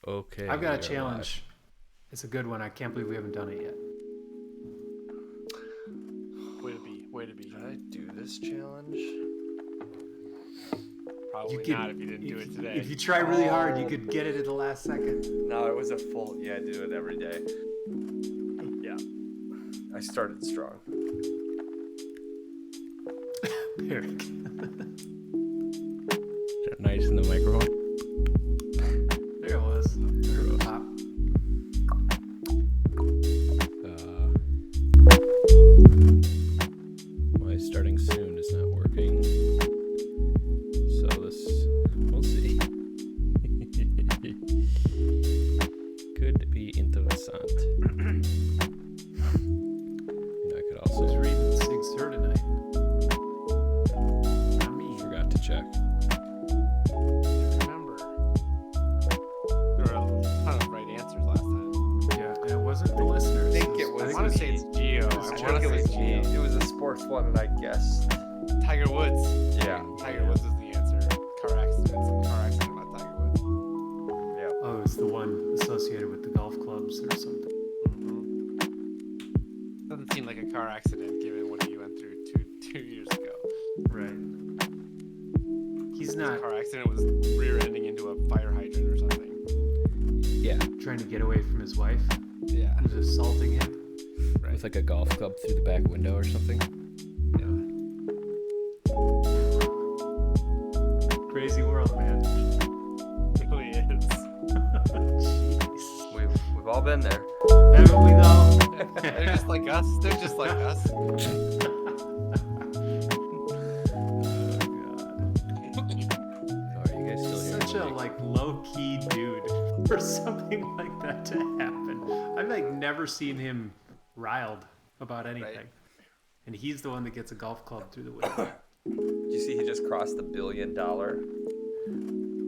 Okay. I've got a challenge. It's a good one. I can't believe we haven't done it yet. Way to be. Did I do this challenge? Probably not if you didn't do it today. If you try really hard, you could get it at the last second. No, it was a full. Yeah, I do it every day. Yeah, I started strong. Eric. Is that nice in the microphone? There it was. There it pop. My starting soon is not working. So we'll see. Could be interessant. I could also Who's reading Sig's Her tonight? Not me. forgot to check. Remember, there were a ton of right answers last time. Yeah, and it wasn't the listeners. I think it was I want to say it's Gio. I I want think to it say was it's me. Gio. It was a sports one, and I guessed. Tiger Woods. Yeah. Tiger Woods is the answer. Car accident. Some car accident about Tiger Woods. Yeah. Oh, it's the one associated with the golf clubs or something. Doesn't seem like a car accident given what he went through two years ago. Right. He's not Car accident was rear-ending into a fire hydrant or something. Yeah, trying to get away from his wife. Yeah. Who's assaulting him. Right. with like a golf club through the back window or something. Yeah. Crazy world, man. It really is. Jeez. We've all been there. Haven't we though? They're just like us. They're just like us. Oh, God. Are you guys still here? Such a low-key dude for something like that to happen. I've never seen him riled about anything. Right. And he's the one that gets a golf club through the window. Did you see he just crossed the $1 billion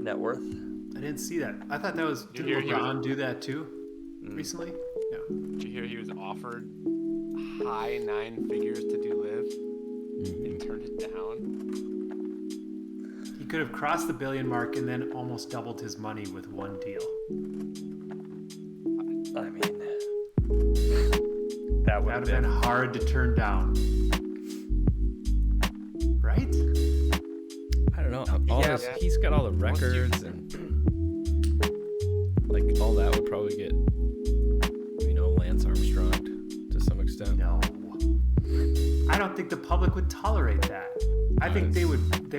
net worth? I didn't see that. I thought that was... You Did hear he LeBron do that too? Recently? Yeah. Did you hear he was offered high 9 figures to do live and turned it down? He could have crossed the billion mark and then almost doubled his money with one deal. I mean, that would That have would have been hard to turn down. Right? I don't know. Yeah. He's got all the records and all that would probably get, Lance Armstrong to some extent. No. I don't think the public would tolerate that. I think they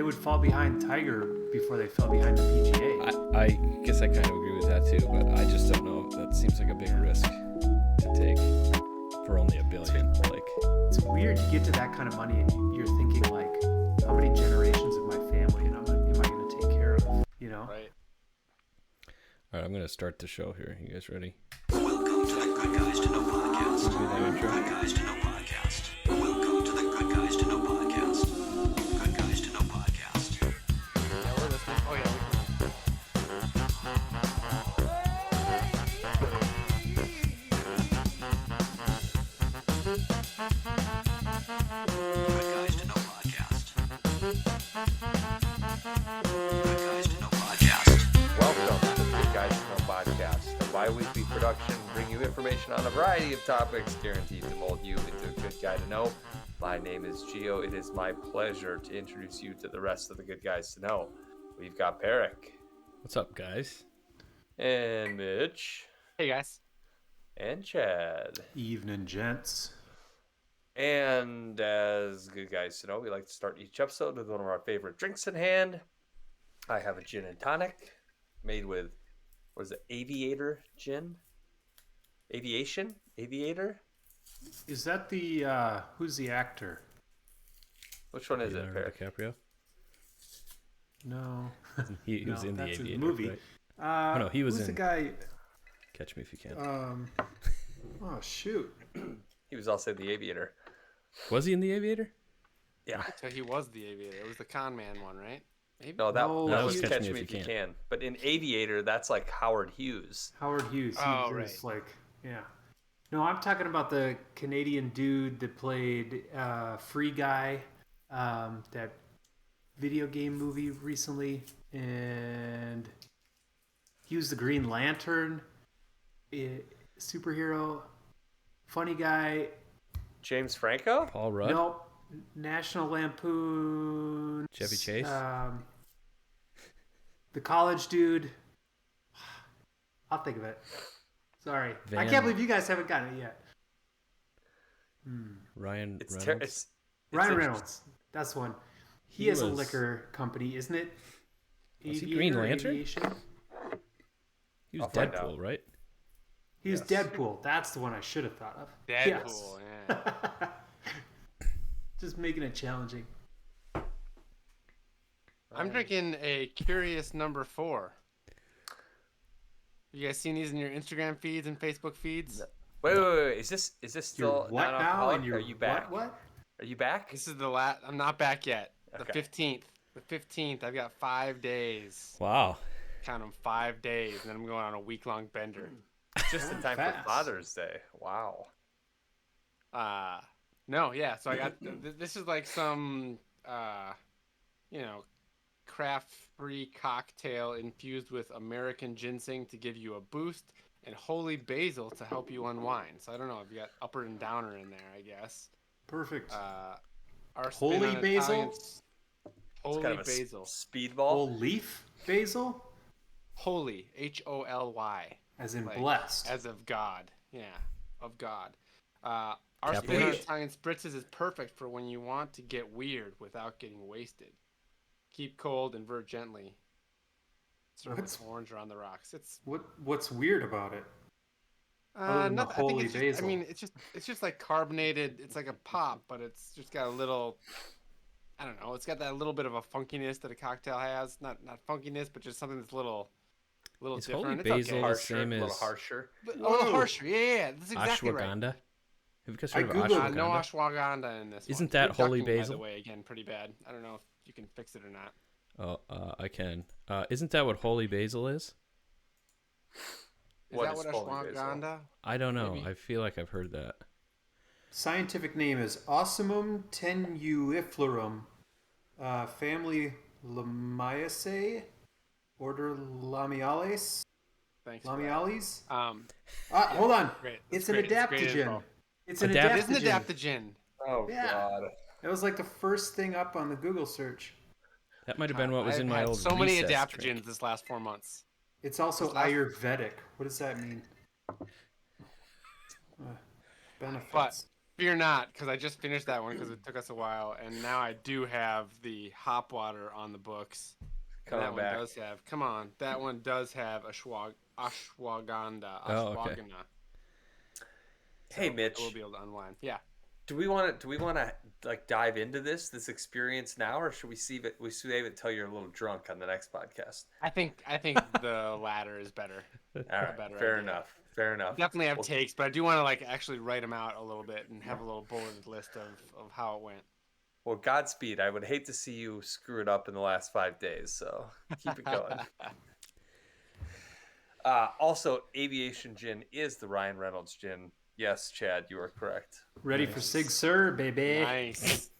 would fall behind Tiger before they fell behind the PGA. I guess I kind of agree with that too, but I just don't know. That seems like a big risk to take for only $1 billion. It's weird. You get to that kind of money and you're thinking how many generations of my family am I going to take care of? Right. All right, I'm going to start the show here. You guys ready? Welcome to the Good Guys to Know podcast. Good Guys to Know podcast. Welcome to the Good Guys to Know podcast. Good Guys to Know podcast. Yeah, we're listening. Oh, yeah, Good Guys to Know podcast. Good Guys to Know podcast. Welcome to the Good Guys to Know podcast, a bi-weekly production bring you information on a variety of topics guaranteed to mold you into a good guy to know. My name is Gio. It is my pleasure to introduce you to the rest of the Good Guys to Know. We've got Peric What's up, guys? and Mitch Hey, guys. and Chad. Evening, gents. And as Good Guys to Know, we like to start each episode with one of our favorite drinks in hand. I have a gin and tonic made with, what is it, Aviator gin? Aviator? Is that the, who's the actor? Which one is it, Leonardo Peric? DiCaprio? No. He was in the that's his Aviator, movie. right? No, he was who's in- the guy? Catch Me If You Can. Oh, shoot. He was also the Aviator. Was he in the Aviator? Yeah. So he was the Aviator. It was the con man one, right? Maybe? No, that was he- Catch Me If You Can. But in Aviator, that's like Howard Hughes. Howard Hughes. He Oh, was right. yeah. No, I'm talking about the Canadian dude that played Free Guy, that video game movie recently, and He was the Green Lantern, superhero, funny guy. James Franco? Paul Rudd. Nope. National Lampoon. Chevy Chase? The college dude. I'll think of it. Sorry. I Van- can't believe you guys haven't gotten it yet. Ryan It's Reynolds. it's Ryan interesting. Reynolds. That's one. He He has a was- liquor company, isn't it? Was he Aviator Green or Lantern? Aviation? He was I'll find Deadpool, out. right? He was Yes. Deadpool. That's the one I should have thought of. Deadpool, yeah. Just making it challenging. I'm drinking a Curious number 4. You guys seen these in your Instagram feeds and Facebook feeds? Wait. Is this Your still what now? non-alcoholic? And your Are you back? What? Are you back? This is the last. I'm not back yet. The Okay. 15th. The 15th. I've got 5 days. Wow. Count them, 5 days, and then I'm going on a week-long bender. Just in time Fast. for Father's Day. Wow. No, yeah. So I got this is like some, craft-free cocktail infused with American ginseng to give you a boost and holy basil to help you unwind. So I don't know if you got upper and downer in there, I guess. Perfect. Our Holy spin on basil? Italian- It's Holy kind of a basil. speedball. Whole leaf basil? Holy, Holy. As in Like, blessed. As of God. Yeah, of God. Our Capital spin on H. Italian spritzes is perfect for when you want to get weird without getting wasted. Keep cold, invert gently. Serve What's- with orange or on the rocks. It's What's weird about it? Other than the nothing. I think holy it's just, basil. I mean, it's just like carbonated. It's like a pop, but it's just got a little. I don't know. It's got that little bit of a funkiness that a cocktail has. Not funkiness, but just something that's a little Is holy different. It's basil okay. the Harsher, same a little as harsher. But a little harsher. Yeah. That's exactly right. ashwagandha? Have you guys I heard of Googled- ashwagandha? No ashwagandha in this. Isn't one. that You're holy ducking, basil? By the way, again, pretty bad. I don't know if you can fix it or not. Oh, I can. Isn't that what holy basil is? Is What that is what holy basil? ashwagandha? I don't know. Maybe. I feel like I've heard that. Scientific name is Osmum tenuiflorum, family Lamiaceae, order Lamiales. Thanks. for that. Lamiales. Um, Hold on. great. It's That's an great. That's great adaptogen. info. It's an Adapt- It is an adaptogen. adaptogen. Oh Yeah. God. It was like the first thing up on the Google search. That might have been what was I've in my had old so many recess adaptogens drink. this last 4 months. It's also This last- Ayurvedic. What does that mean? Benefits. But fear not, because I just finished that one because it took us a while, and now I do have the hop water on the books. And Coming that back. one does have. Come on, that one does have ashwagandha. Oh, okay. Ashwagandha. Hey Mitch, I will be able to unwind. Yeah. do we want to like dive into this experience now, or should we save it till you're a little drunk on the next podcast? I think the latter is better. All right, better fair idea. enough. Fair enough. Definitely have Well, takes, but I do want to like actually write them out a little bit and have a little bulleted list of how it went. Well, Godspeed. I would hate to see you screw it up in the last 5 days, so keep it going. Also, Aviation Gin is the Ryan Reynolds gin. Yes, Chad, you are correct. Ready for Sig Sur, baby. Nice.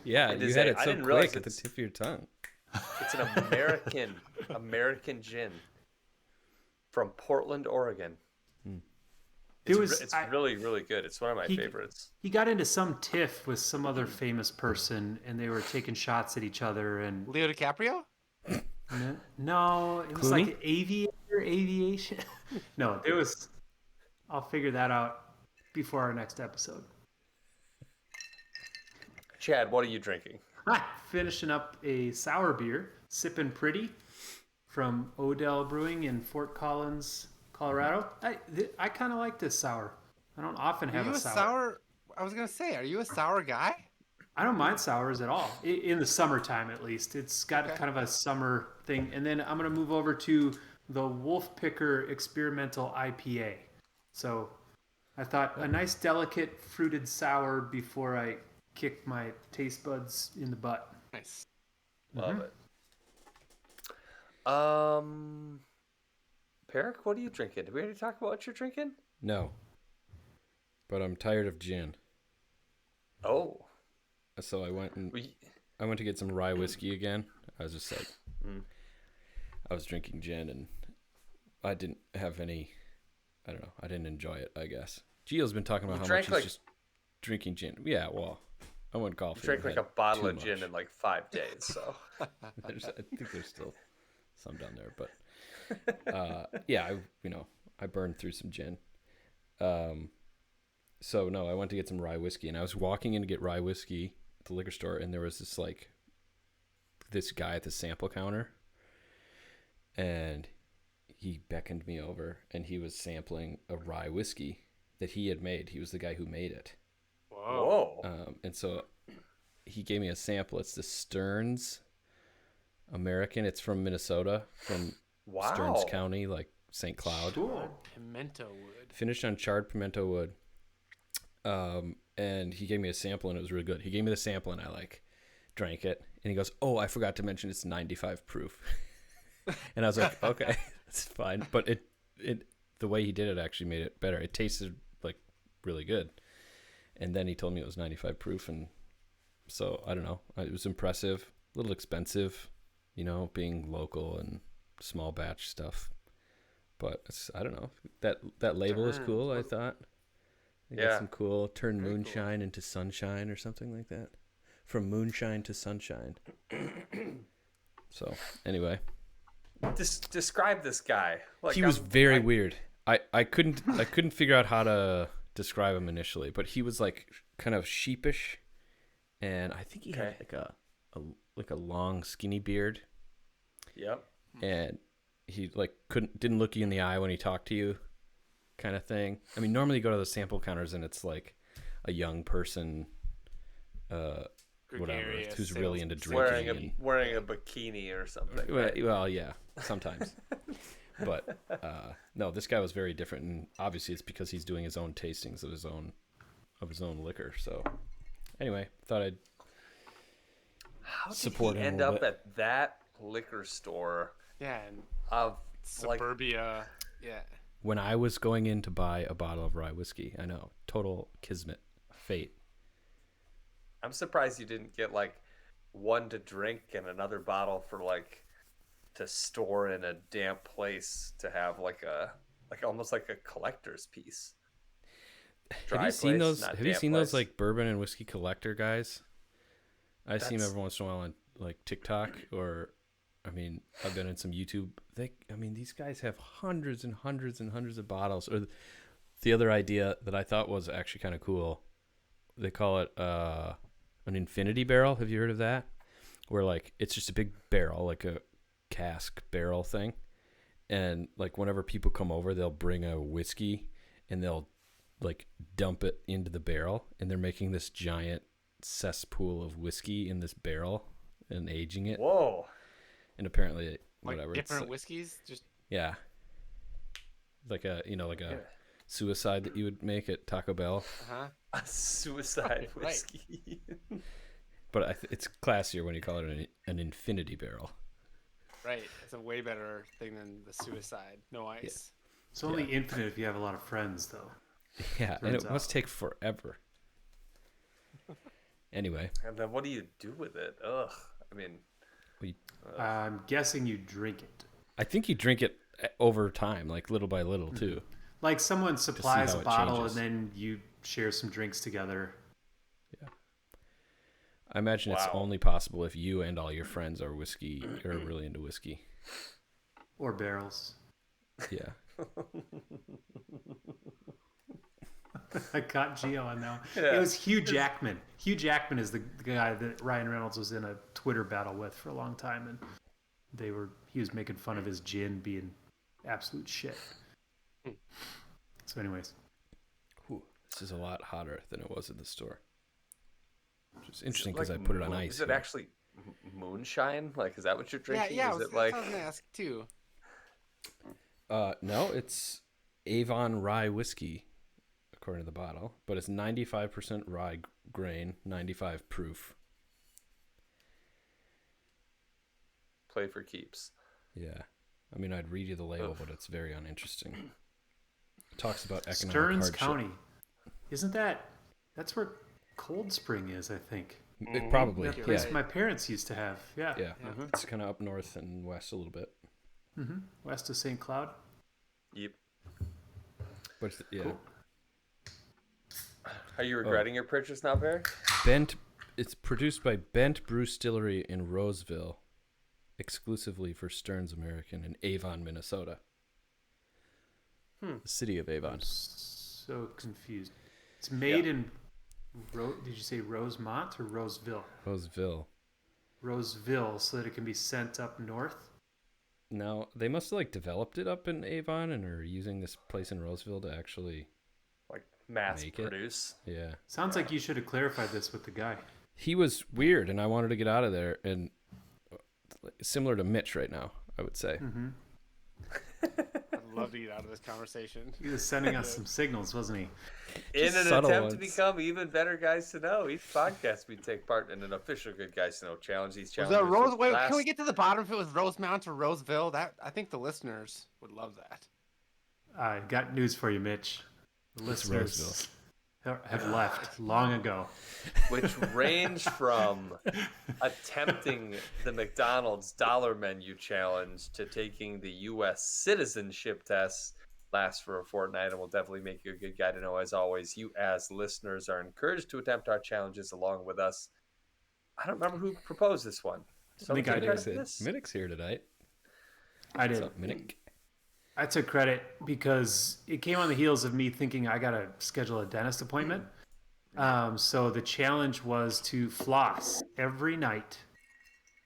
Yeah, It you is had a- it I so didn't realize quick at the it's- tip of your tongue. It's an American gin from Portland, Oregon. It's really, really good. It's one of my favorites. He got into some tiff with some other famous person, and they were taking shots at each other. And Leo DiCaprio? no, it was Clooney? like aviation. No, it was. I'll figure that out before our next episode. Chad, what are you drinking? Finishing up a sour beer, Sippin' Pretty, from Odell Brewing in Fort Collins, Colorado. I kind of like this sour. I don't often Are have you a a sour. sour? I was gonna say, are you a sour guy? I don't mind sours at all, in the summertime at least. It's got kind of a summer thing. And then I'm going to move over to the Wolf Picker Experimental IPA. So I thought a nice delicate fruited sour before I kick my taste buds in the butt. Nice. Love it. Peric, what are you drinking? Did we already talk about what you're drinking? No. But I'm tired of gin. Oh. So I went to get some rye whiskey again. I was just like, I was drinking gin and I didn't have any. I don't know. I didn't enjoy it. I guess Gio's been talking about You how drank, much he's just drinking gin. Yeah, well, I wouldn't call. You drank like a bottle of gin in like 5 days. So I think there's still some down there, but yeah, I burned through some gin. So no, I went to get some rye whiskey, and I was walking in to get rye whiskey at the liquor store, and there was this guy at the sample counter, and he beckoned me over, and he was sampling a rye whiskey that he had made. He was the guy who made it. Whoa. And so he gave me a sample. It's the Stearns American. It's from Minnesota, from Stearns County, like St. Cloud. Cool. Pimento wood. Finished on charred pimento wood. And he gave me a sample, and it was really good. He gave me the sample, and I drank it, and he goes, "Oh, I forgot to mention it's 95 proof." And I was like, "Okay, that's fine." But it the way he did it actually made it better. It tasted really good. And then he told me it was 95 proof, and so I don't know. It was impressive, a little expensive, being local and small batch stuff. But I don't know. That label is cool. I thought. They got some cool turn Very moonshine into sunshine or something like that. From moonshine to sunshine. So anyway, describe this guy. He was very weird. I couldn't figure out how to describe him initially, but he was kind of sheepish, and I think he had a long skinny beard. Yep. And he didn't look you in the eye when he talked to you, kind of thing. I mean, normally you go to the sample counters and it's like a young person, whatever, who's really into drinking, wearing a bikini or something. Well, yeah, sometimes. But no, this guy was very different, and obviously it's because he's doing his own tastings of his own liquor. So anyway, thought I'd support him. How did he end up at that liquor store? Yeah, and of suburbia. Yeah. When I was going in to buy a bottle of rye whiskey, I know, total kismet, fate. I'm surprised you didn't get one to drink and another bottle for to store in a damp place to have almost like a collector's piece. Have you seen those? Have you seen those bourbon and whiskey collector guys? I see them every once in a while on TikTok, or I've been in some YouTube. These guys have hundreds and hundreds and hundreds of bottles. Or the other idea that I thought was actually kind of cool, they call it an infinity barrel. Have you heard of that? Where it's just a big barrel, like a cask barrel thing, and whenever people come over, they'll bring a whiskey and they'll dump it into the barrel, and they're making this giant cesspool of whiskey in this barrel and aging it. Whoa. And apparently whatever, different whiskeys, just yeah, a suicide that you would make at Taco Bell. A suicide whiskey. But it's classier when you call it an infinity barrel. Right, it's a way better thing than the suicide. No ice. Yeah. It's only infinite if you have a lot of friends, though. Yeah, and it must take forever. Anyway. And then what do you do with it? Ugh. I'm guessing you drink it. I think you drink it over time, little by little, too. Someone supplies a bottle changes. and then you share some drinks together. Yeah. I imagine it's only possible if you and all your friends are really into whiskey. Or barrels. Yeah. I caught Gio on that one. Yeah. It was Hugh Jackman. Hugh Jackman is the guy that Ryan Reynolds was in a Twitter battle with for a long time, and he was making fun of his gin being absolute shit. So anyways. Ooh, this is a lot hotter than it was in the store. Which is interesting because I put it on ice. Is it actually moonshine? Is that what you're drinking? Yeah, is that's it what I was gonna ask too. No, it's Avon rye whiskey, according to the bottle, but it's 95% rye grain, 95 proof. Play for keeps. Yeah. I'd read you the label, but it's very uninteresting. It talks about economic Stearns hardship. County. Isn't that's where Cold Spring is, I think. It probably, That place my parents used to have. Yeah. Yeah. It's kind of up north and west a little bit. West of St. Cloud. Yep. But yeah. Cool. Are you regretting your purchase now, Barry? It's produced by Bent Brew Distillery in Roseville, exclusively for Stearns American in Avon, Minnesota. The city of Avon. So confused. It's made in. Did you say Rosemont or Roseville? Roseville. Roseville, so that it can be sent up north. Now they must have like developed it up in Avon and are using this place in Roseville to actually Like mass make produce? it. Yeah. Sounds like you should have clarified this with the guy. He was weird, and I wanted to get out of there, and similar to Mitch right now, I would say. Mm-hmm. I'd love to get out of this conversation. He was sending us some signals, wasn't he? In Just an subtle attempt to ones. become even better guys to know, each podcast we take part in an official Good Guys to Know challenge. These Was challenges. that Rose? Wait, last- can we get to the bottom if it was Rosemount or Roseville? That I think the listeners would love that. I got news for you, Mitch. The It's listeners have left long ago. which range from attempting the McDonald's dollar menu challenge to taking the U.S. citizenship test. Lasts for a fortnight and will definitely make you a good guy to know. As always, you as listeners are encouraged to attempt our challenges along with us. I don't remember who proposed this one. I think I did. Minnick's here tonight. I did. What's up, Minnick? I took credit because it came on the heels of me thinking I got to schedule a dentist appointment. So the challenge was to floss every night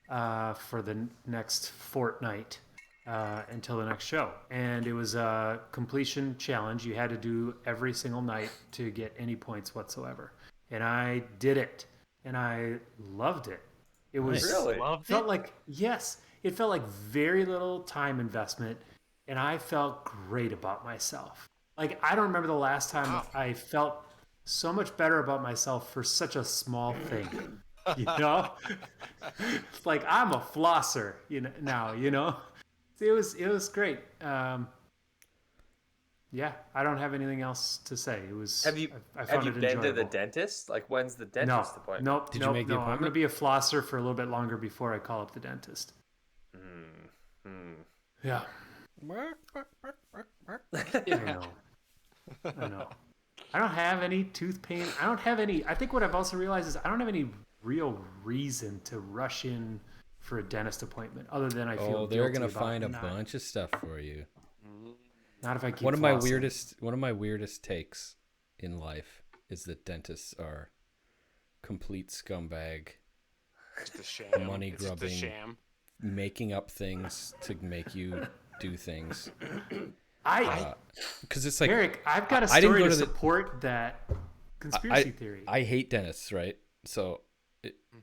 for the next fortnight until the next show. And it was a completion challenge. You had to do every single night to get any points whatsoever. And I did it. And I loved it. It was Really? felt like, yes, it felt like very little time investment. And I felt great about myself. Like, I don't remember the last time I felt so much better about myself for such a small thing. You know? It's like, I'm a flosser, now. It was great. Yeah, I don't have anything else to say. It was. Have you I found it been to the enjoyable. dentist? Like, when's the No, dentist appointment? nope. Did you make the I'm appointment? going to be a flosser for a little bit longer before I call up the dentist. Yeah. I know. I don't have any tooth pain. I think what I've also realized is I don't have any real reason to rush in for a dentist appointment other than I feel They're guilty gonna about find a not- bunch of stuff for you. Not if I keep One of my flossing. weirdest takes in life is that dentists are complete scumbag, It's a sham. money It's just a grubbing, sham. making up things to make you do things. Because it's like Eric, I've got a I didn't story go to to the- support that conspiracy theory. I hate dentists, right? So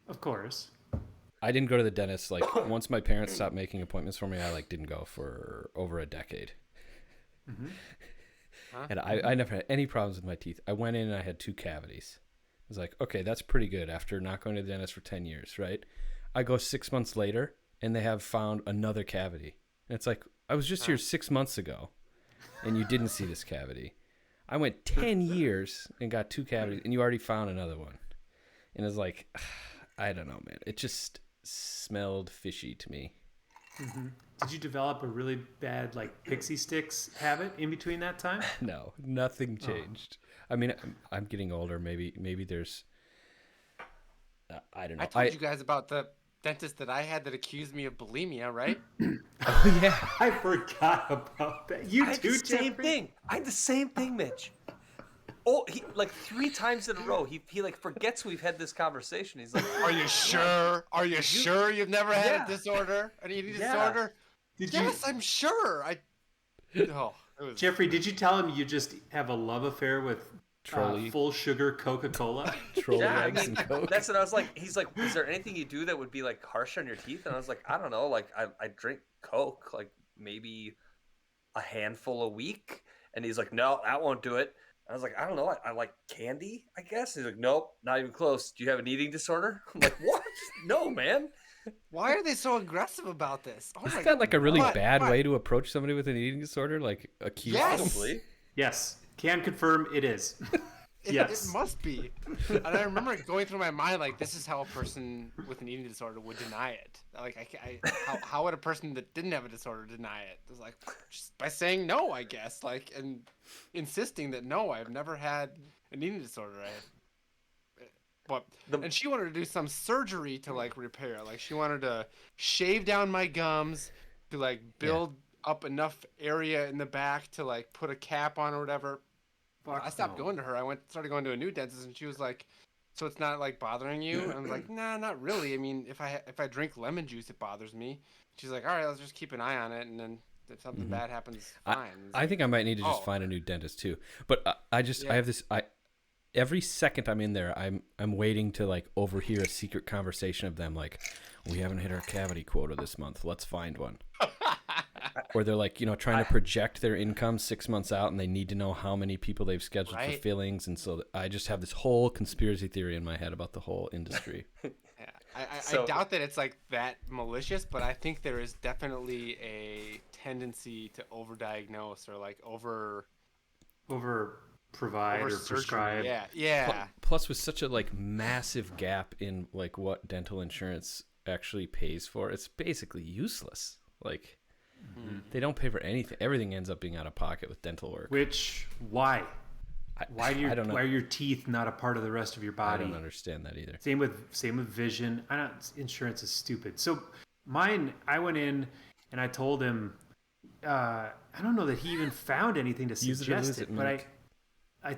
Of course. I didn't go to the dentist. Like once my parents stopped making appointments for me, I didn't go for over a decade. And I never had any problems with my teeth. I went in and I had 2 cavities. I was like, okay, that's pretty good after not going to the dentist for 10 years, right? I go 6 months later and they have found another cavity. And it's like, I was just here 6 months ago and you didn't see this cavity. I went 10 years and got 2 cavities and you already found another one. And it's like, I don't know, man. It just smelled fishy to me. Did you develop a really bad pixie sticks habit in between that time? No, nothing changed. I mean, I'm getting older. Maybe there's. I don't know. I told you guys about the dentist that I had that accused me of bulimia, right? Oh yeah. I forgot about that. You I had too, the same Jeffrey? thing. I had the same thing, Mitch. Oh, he 3 times in a row. He forgets we've had this conversation. He's like, Are you sure? Are you sure you've never had Yeah. a disorder? An eating Yeah. disorder? Did Yes, I'm sure. It was Jeffrey, did you tell him you just have a love affair with Trolley. full sugar Coca-Cola? Troll yeah, I eggs mean, and Coke. that's what I was like. He's like, is there anything you do that would be harsh on your teeth? And I was like, I don't know. I drink Coke, maybe a handful a week. And he's like, no, that won't do it. I was like, I don't know. I like candy, I guess. He's like, nope, not even close. Do you have an eating disorder? I'm like, what? No, man. Why are they so aggressive about this? Oh Isn't my that a really What? bad What? way to approach somebody with an eating disorder? Accuse Yes. them? Probably. Yes, can confirm it is. Yes. It must be. And I remember going through my mind like, this is how a person with an eating disorder would deny it. Like, how would a person that didn't have a disorder deny it? It was like, just by saying no, I guess. Like, and insisting that no, I've never had an eating disorder. And she wanted to do some surgery to like repair. Like, she wanted to shave down my gums to like build up enough area in the back to like put a cap on or whatever. I stopped going to her. Started going to a new dentist, and she was like, "So it's not like bothering you?" And I was like, "Nah, not really. I mean, if I drink lemon juice, it bothers me." She's like, "All right, let's just keep an eye on it, and then if something bad happens, fine." I think I might need to just find a new dentist too. But I have this. Every second I'm in there, I'm waiting to like overhear a secret conversation of them like, "We haven't hit our cavity quota this month. Let's find one." Or they're like, trying to project their income 6 months out, and they need to know how many people they've scheduled for fillings. And so I just have this whole conspiracy theory in my head about the whole industry. I doubt that it's like that malicious, but I think there is definitely a tendency to overdiagnose or like over provide or prescribe. Yeah. Plus, with such a like massive gap in like what dental insurance actually pays for, it's basically useless. Like, they don't pay for anything. Everything ends up being out of pocket with dental work. Why? Why are your teeth not a part of the rest of your body? I don't understand that either. Same with vision. Insurance is stupid. So mine, I went in and I told him, I don't know that he even found anything to suggest it, but I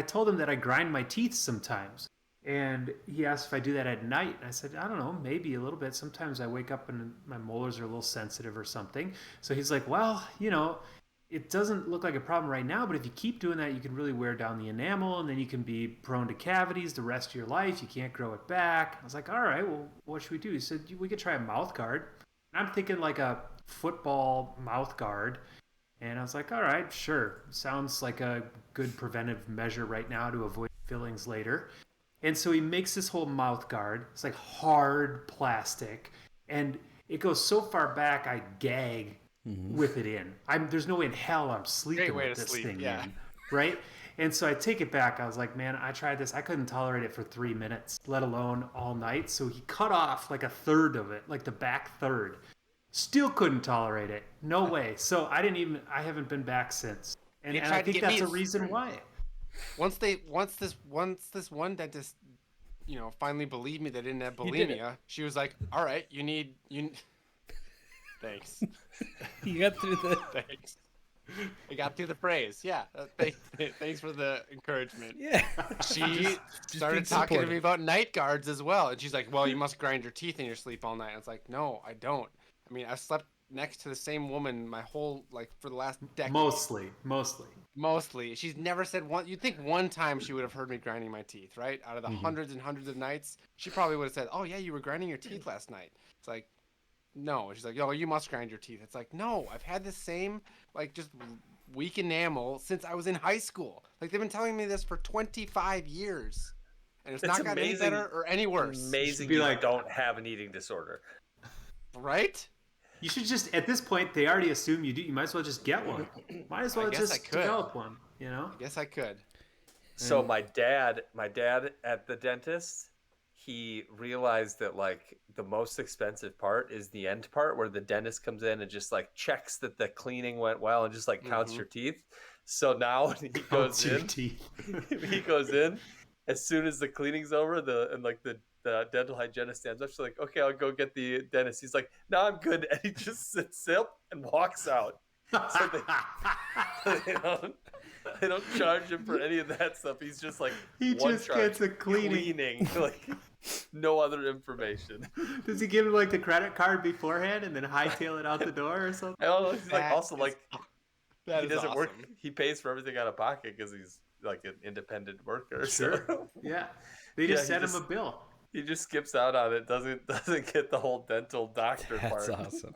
told him that I grind my teeth sometimes. And he asked if I do that at night. And I said, I don't know, maybe a little bit. Sometimes I wake up and my molars are a little sensitive or something. So he's like, well, it doesn't look like a problem right now, but if you keep doing that, you can really wear down the enamel, and then you can be prone to cavities the rest of your life. You can't grow it back. I was like, all right, well, what should we do? He said, we could try a mouth guard. And I'm thinking like a football mouth guard. And I was like, all right, sure. Sounds like a good preventive measure right now to avoid fillings later. And so he makes this whole mouth guard. It's like hard plastic. And it goes so far back, I gag with it in. There's no way in hell I'm sleeping with this thing in. Right? And so I take it back. I was like, man, I tried this. I couldn't tolerate it for 3 minutes, let alone all night. So he cut off like a third of it, like the back third. Still couldn't tolerate it. No way. So I haven't been back since. And I think that's a reason why. Once this one dentist, finally believed me they didn't have bulimia, she was like, all right, you need thanks. You got through the thanks. I got through the phrase. Yeah. Thanks for the encouragement. Yeah. She started talking to me about night guards as well. And she's like, well, you must grind your teeth in your sleep all night. I was like, no, I don't. I mean, I've slept next to the same woman my whole, like, for the last decade. Mostly. She's never said one. You'd think one time she would have heard me grinding my teeth, right? Out of the hundreds and hundreds of nights, she probably would have said, oh, yeah, you were grinding your teeth last night. It's like, no. She's like, oh, you must grind your teeth. It's like, no, I've had the same, like, just weak enamel since I was in high school. Like, they've been telling me this for 25 years. And it's not gotten any better or any worse. Amazing you don't have an eating disorder. Right? You should just, at this point, they already assume you do. You might as well just get one. Might as well just develop one, I guess I could. So my dad at the dentist, he realized that like the most expensive part is the end part where the dentist comes in and just like checks that the cleaning went well and just like counts your teeth. So now when he goes in, as soon as the cleaning's over, the dental hygienist stands up. She's like, okay, I'll go get the dentist. He's like, no, I'm good. And he just sits up and walks out. So they don't charge him for any of that stuff. He's just like, he just gets a cleaning. Like no other information. Does he give him like the credit card beforehand and then hightail it out the door or something? I don't know. He's like, he doesn't work. He pays for everything out of pocket because he's like an independent worker. Sure. So. Yeah. They just send him a bill. He just skips out on it. Doesn't get the whole dental doctor part. That's awesome.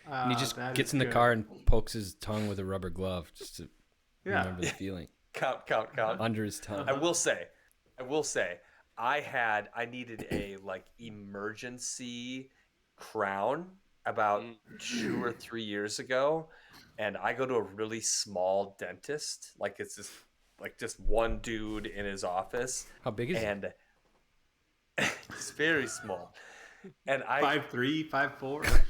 And he just gets in the car and pokes his tongue with a rubber glove just to remember the feeling. Count. Under his tongue. I will say, I needed a like emergency crown about 2 or 3 years ago, and I go to a really small dentist. Like it's this like just one dude in his office. How big is he? And it's very small. And 5'3", 5'4".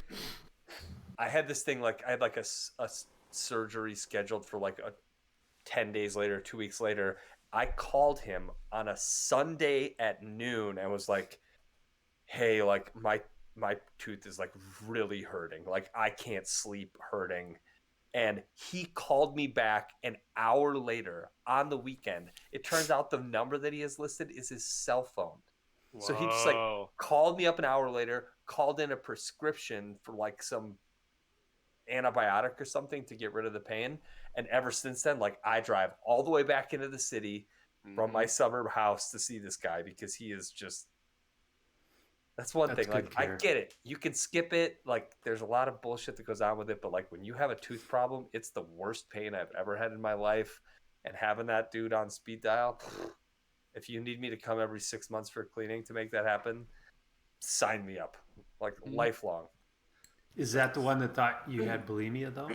I had this thing, like I had like a surgery scheduled for like 10 days later, 2 weeks later. I called him on a Sunday at noon and was like, hey, like my tooth is like really hurting. Like I can't sleep hurting. And he called me back an hour later on the weekend. It turns out the number that he has listed is his cell phone. Whoa. So he just like called me up an hour later, called in a prescription for like some antibiotic or something to get rid of the pain. And ever since then, like I drive all the way back into the city from my summer house to see this guy because he is just, that's one thing. Like care. I get it. You can skip it. Like there's a lot of bullshit that goes on with it. But like when you have a tooth problem, it's the worst pain I've ever had in my life. And having that dude on speed dial, if you need me to come every 6 months for cleaning to make that happen, sign me up. Like lifelong. Is that the one that thought you had bulimia though?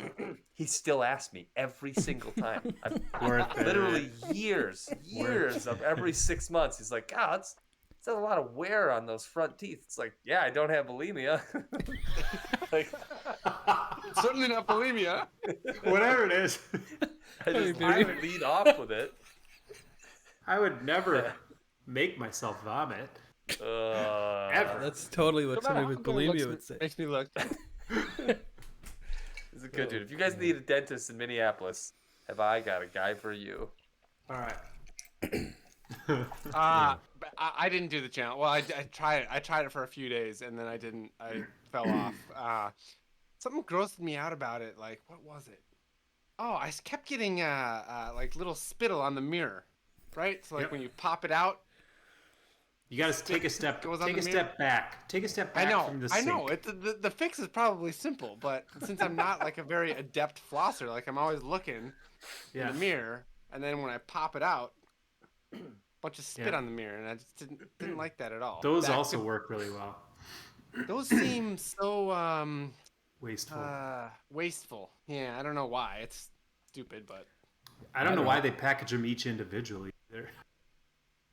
He still asks me every single time. Literally years of every 6 months. He's like, God, it's a lot of wear on those front teeth. It's like, yeah, I don't have bulimia. Like, certainly not bulimia. Whatever it is. I just lead off with it. I would never make myself vomit. Ever. That's totally what somebody with bulimia would say. Makes me look. This is good, dude. If you guys need a dentist in Minneapolis, have I got a guy for you? All right. I didn't do the channel. Well, I tried it. I tried it for a few days, and then I didn't. I fell off. Something grossed me out about it. Like, what was it? Oh, I kept getting like little spittle on the mirror, right? So like when you pop it out, you got to take a step. Take a step back. Take a step back from the sink. I know. The fix is probably simple, but since I'm not like a very adept flosser, like I'm always looking in the mirror, and then when I pop it out, bunch of spit on the mirror, and I just didn't like that at all. Those also work really well. Those seem so wasteful. Wasteful. Yeah, I don't know why. It's stupid, but I don't know why they package them each individually.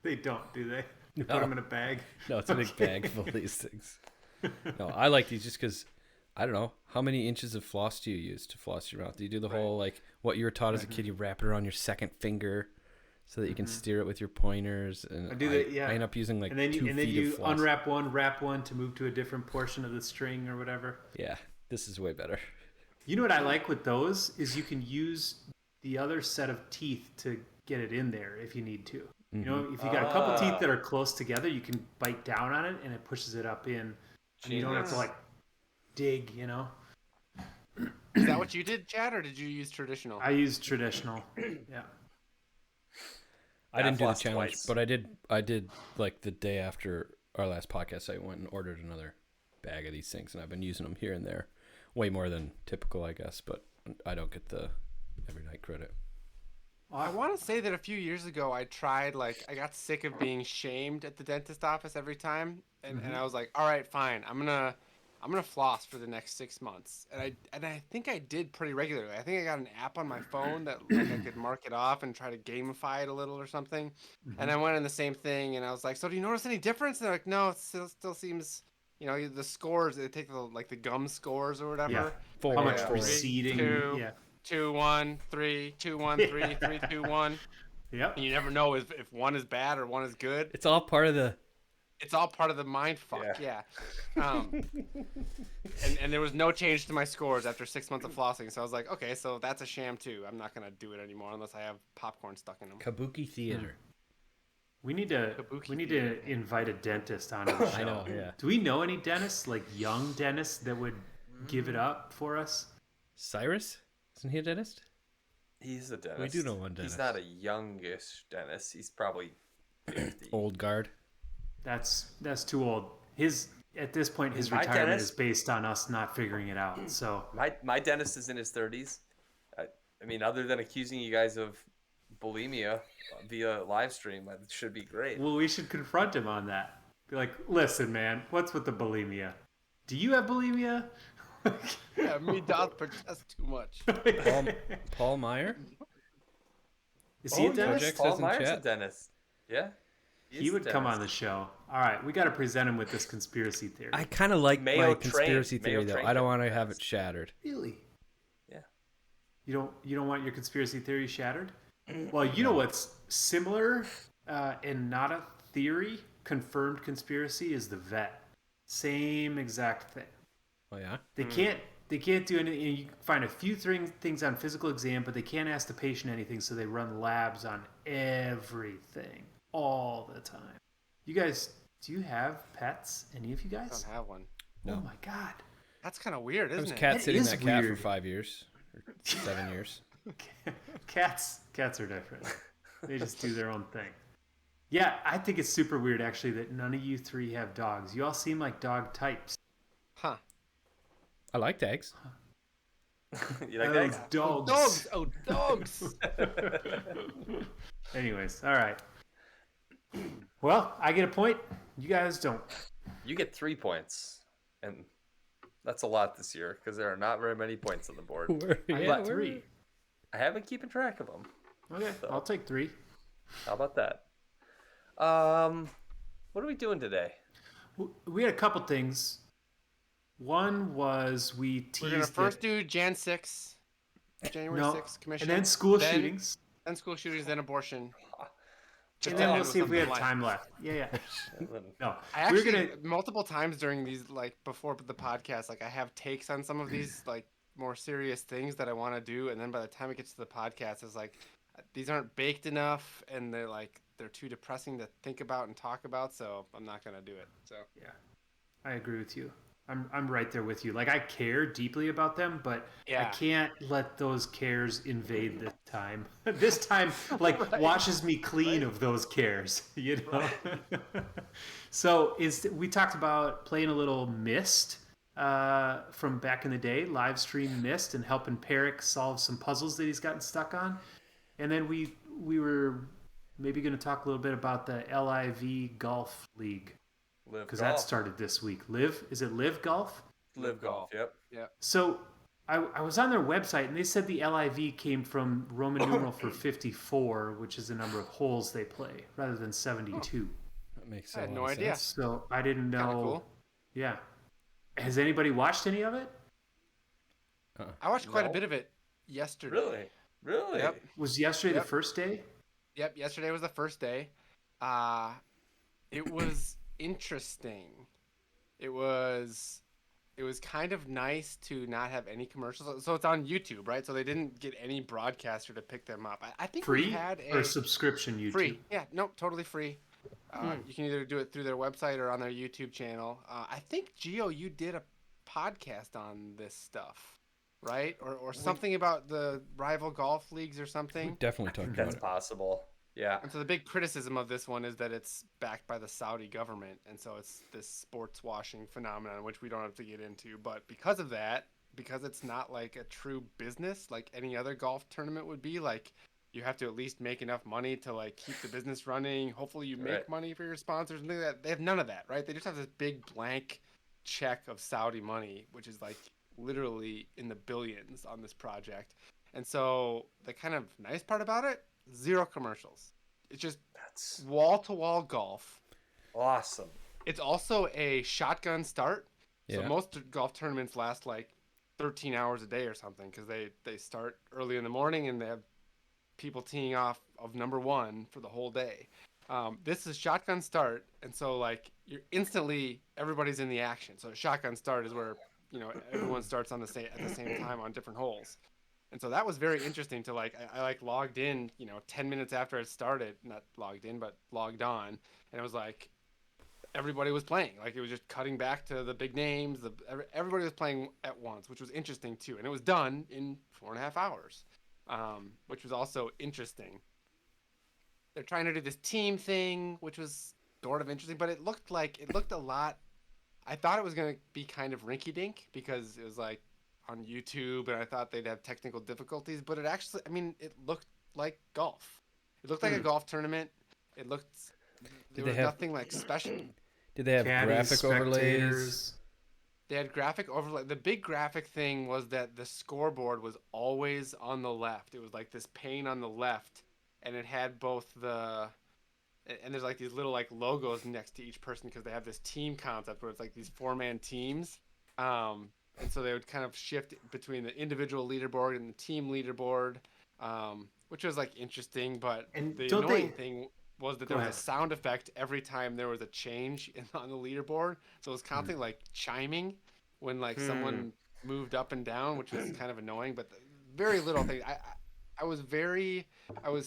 They don't, do they? You put them in a bag. No, it's a big bag full of these things. No, I like these just because I don't know how many inches of floss do you use to floss your mouth. Do you do the whole like what you were taught as a kid? You wrap it around your second finger so that you can steer it with your pointers. And I end up using like 2 feet and then you of floss. Unwrap one, wrap one to move to a different portion of the string or whatever. Yeah, this is way better. You know what I like with those is you can use the other set of teeth to get it in there if you need to. You know, if you got a couple teeth that are close together, you can bite down on it and it pushes it up in. And you don't have to like dig, you know. Is that what you did, Chad, or did you use traditional? I used traditional. Yeah. I didn't do the challenge, but I did like the day after our last podcast, I went and ordered another bag of these things, and I've been using them here and there, way more than typical, I guess. But I don't get the every night credit. I want to say that a few years ago I tried, like, I got sick of being shamed at the dentist office every time, and I was like, all right, fine, I'm gonna floss for the next 6 months, and I think I did pretty regularly. I think I got an app on my phone that like I could mark it off and try to gamify it a little or something, and I went in the same thing, and I was like, so do you notice any difference? And they're like, no, it still seems, you know, the scores, they take the gum scores or whatever. Yeah. How much receding? 2, 1, 3, 2, 1, 3, 3, 2, 1. Yep. And you never know if one is bad or one is good. It's all part of the mind fuck. Yeah. And there was no change to my scores after 6 months of flossing. So I was like, okay, so that's a sham too. I'm not gonna do it anymore unless I have popcorn stuck in them. Kabuki theater. We need to invite a dentist on the show. I know. Yeah. Do we know any dentists, like young dentists, that would give it up for us? Cyrus? Isn't he a dentist? He's a dentist. We do know one dentist. He's not a youngish dentist. He's probably 50. Old guard. That's too old. At this point, his retirement is based on us not figuring it out. So my dentist is in his 30s. I mean, other than accusing you guys of bulimia via live stream, it should be great. Well, we should confront him on that. Be like, listen, man, what's with the bulimia? Do you have bulimia? Yeah, me does protest too much. Paul Meyer? Is he a dentist? Project Paul says in Myers chat. a dentist. Yeah. He would come on the show. All right, we got to present him with this conspiracy theory. I kind of like Mayo my conspiracy trained. theory Mayo though. trained I don't him. want to have it shattered. Really? Yeah. You don't want your conspiracy theory shattered? Well, you know what's similar and not a theory, confirmed conspiracy is the vet. Same exact thing. Oh yeah. They can't do anything. You can find a few things on physical exam, but they can't ask the patient anything, so they run labs on everything all the time. You guys, do you have pets? Any of you I don't have one. No. Oh my god. That's kind of weird, I was isn't it? cat That sitting is that cat for weird. 5 years or 7 years. Cats are different. They just do their own thing. Yeah, I think it's super weird actually that none of you three have dogs. You all seem like dog types. Huh. I like tags. You like Oh, that? dogs. Oh, dogs. Anyways, all right. Well, I get a point. You guys don't. You get 3 points, and that's a lot this year because there are not very many points on the board. I got 3. I haven't keeping track of them. Okay, So. I'll take 3. How about that? What are we doing today? We had a couple things. One was we teased We're gonna first do January 6th commission, and then school shootings, then school shootings, then abortion. and then we'll see if we have time left. Yeah. No, I actually we're gonna. multiple times during these, like before the podcast, like I have takes on some of these like more serious things that I want to do, and then by the time it gets to the podcast, it's like these aren't baked enough, and they're too depressing to think about and talk about, so I'm not gonna do it. So Yeah, I agree with you. I'm right there with you. Like I care deeply about them, but I can't let those cares invade this time. This time, like washes me clean of those cares. You know. So we talked about playing a little Myst from back in the day, live stream Myst, and helping Peric solve some puzzles that he's gotten stuck on. And then we were maybe going to talk a little bit about the LIV Golf League. Because that started this week. Is it Live Golf? Live Golf, yep. So I was on their website and they said the LIV came from Roman numeral for 54, which is the number of holes they play, rather than 72. That makes I had a no lot of idea. sense. So I didn't know. Kinda cool. Yeah. Has anybody watched any of it? I watched quite a bit of it yesterday. Really? Yep. Was yesterday the first day? Yep. Yesterday was the first day. It was interesting. It was kind of nice to not have any commercials. So it's on YouTube, right? So they didn't get any broadcaster to pick them up. I think Free we had or subscription YouTube? free. Yeah, no, totally free. You can either do it through their website or on their YouTube channel. I think Gio, you did a podcast on this stuff, right? Or something about the rival golf leagues or something. We definitely talked about That's it. possible. Yeah. And so the big criticism of this one is that it's backed by the Saudi government, and so it's this sports washing phenomenon, which we don't have to get into. But because of that, because it's not like a true business like any other golf tournament would be, like you have to at least make enough money to like keep the business running. Hopefully you make money for your sponsors and things like that. They have none of that, right? They just have this big blank check of Saudi money, which is like literally in the billions on this project. And so the kind of nice part about it, 0 commercials. It's just wall-to-wall golf. Awesome. It's also a shotgun start. So Yeah. most golf tournaments last like 13 hours a day or something because they start early in the morning and they have people teeing off of number 1 for the whole day. This is shotgun start, and so like you're instantly everybody's in the action. So shotgun start is where everyone starts on at the same time on different holes. And so that was very interesting to like, I like logged in, 10 minutes after it started, not logged in, but logged on. And it was like, everybody was playing. Like it was just cutting back to the big names. Everybody was playing at once, which was interesting too. And it was done in 4.5 hours, which was also interesting. They're trying to do this team thing, which was sort of interesting, but it looked a lot. I thought it was going to be kind of rinky dink because it was like, on YouTube, and I thought they'd have technical difficulties, but it looked like golf. It looked like a golf tournament. There was nothing like special. Did they have graphic overlays? They had graphic overlay. The big graphic thing was that the scoreboard was always on the left. It was like this pane on the left and it had both and there's like these little like logos next to each person because they have this team concept where it's like these 4-man teams. And so they would kind of shift between the individual leaderboard and the team leaderboard, which was like interesting. But the annoying thing was that there was a sound effect every time there was a change on the leaderboard. So it was constantly like chiming when like someone moved up and down, which was kind of annoying. But very little thing. I was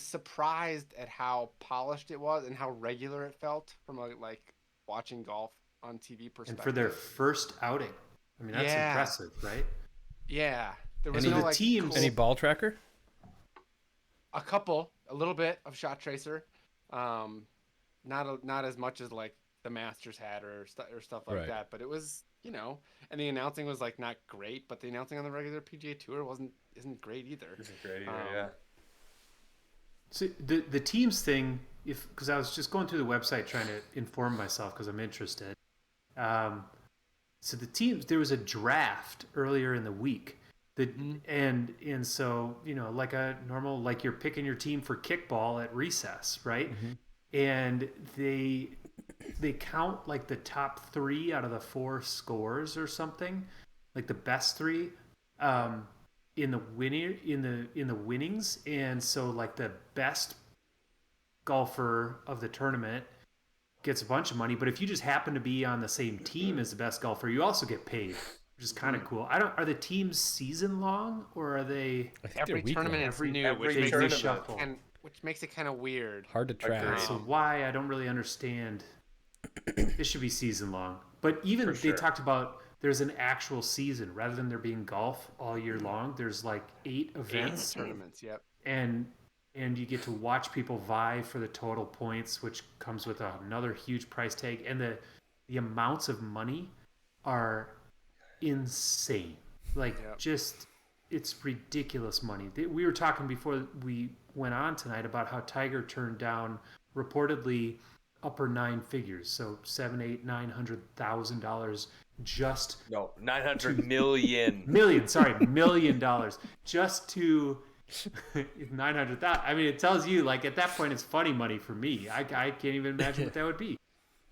surprised at how polished it was and how regular it felt from like watching golf on TV perspective. And for their first outing, I mean, that's impressive, right? Yeah. There was no like teams. Any ball tracker? A little bit of shot tracer, not as much as like the Masters had or stuff like that. But it was, and the announcing was like not great, but the announcing on the regular PGA Tour isn't great either. Isn't great either, yeah. So the teams thing, because I was just going through the website trying to inform myself because I'm interested. So the teams, there was a draft earlier in the week. And so, like a normal, like you're picking your team for kickball at recess, right? And they count like the top 3 out of the 4 scores or something, like the best 3 in the winnings. And so like the best golfer of the tournament gets a bunch of money, but if you just happen to be on the same team as the best golfer, you also get paid, which is kind of cool. Are the teams season long, or are they? I think every tournament is new, which makes it kind of weird. Hard to track. So why? I don't really understand. It should be season long, but even they talked about there's an actual season rather than there being golf all year long. There's like 8 events, 8 tournaments. Yep. And you get to watch people vie for the total points, which comes with another huge price tag. And the amounts of money are insane. Like, just, it's ridiculous money. We were talking before we went on tonight about how Tiger turned down reportedly upper 9 figures. So $700,000, $900,000 just. No, 900 million. $1 million just to. 900,000. I mean, it tells you, like, at that point, it's funny money for me. I can't even imagine what that would be.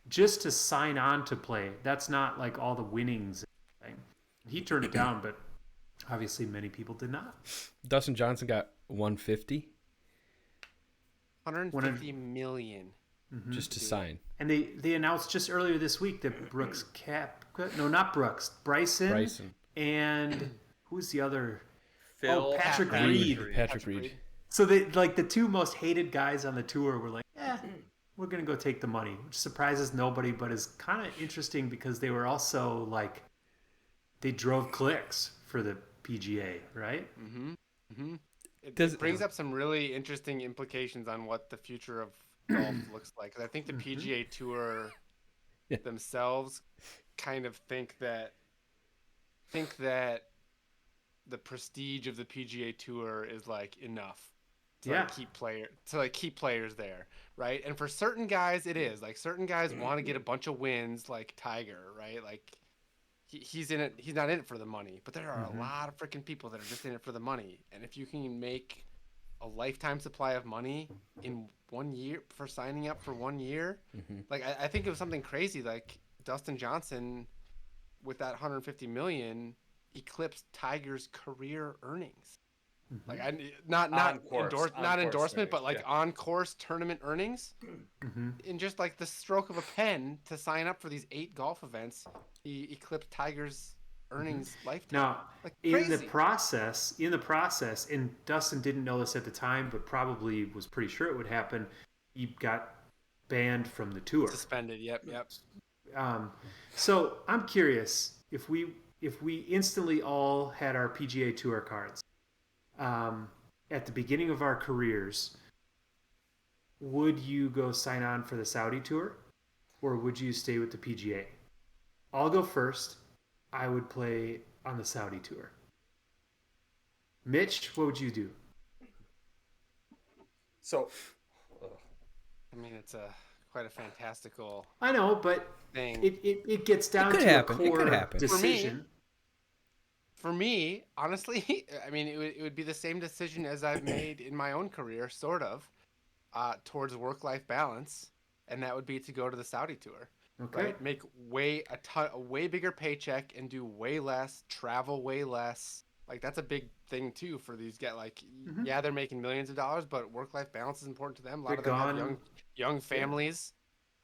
Just to sign on to play. That's not like all the winnings. He turned it down, but obviously many people did not. Dustin Johnson got 150. 150 million. Just to sign. And they announced just earlier this week that Bryson. And who's the other? Patrick Reed. So they, like, the 2 most hated guys on the tour were like, we're going to go take the money, which surprises nobody, but is kind of interesting because they were also like, they drove clicks for the PGA, right? It brings up some really interesting implications on what the future of golf looks like. 'Cause I think the PGA Tour themselves kind of think that the prestige of the PGA Tour is like enough to keep players there, right? And for certain guys, it is. Like, certain guys want to get a bunch of wins, like Tiger, right? Like, he's in it. He's not in it for the money, but there are a lot of freaking people that are just in it for the money. And if you can make a lifetime supply of money in 1 year for signing up for 1 year, like, I think it was something crazy. Like, Dustin Johnson with that 150 million eclipsed Tiger's career earnings. Like, not endorsement, but like on course tournament earnings. In just like the stroke of a pen to sign up for these 8 golf events, he eclipsed Tiger's earnings lifetime. Now, like, in the process, and Dustin didn't know this at the time, but probably was pretty sure it would happen. He got banned from the tour, suspended. Yep. So I'm curious if we instantly all had our PGA Tour cards at the beginning of our careers, would you go sign on for the Saudi Tour, or would you stay with the PGA? I'll go first. I would play on the Saudi Tour. Mitch, what would you do? So, I mean, it's quite a fantastical. I know, but thing. It gets down to a core decision. For me, honestly, I mean, it would be the same decision as I've made in my own career, sort of. towards work-life balance, and that would be to go to the Saudi tour. Okay. Right? Make a way bigger paycheck and do way less, travel way less. Like that's a big thing too for these guys. Like, yeah, they're making millions of dollars, but work-life balance is important to them. A lot of them have young families.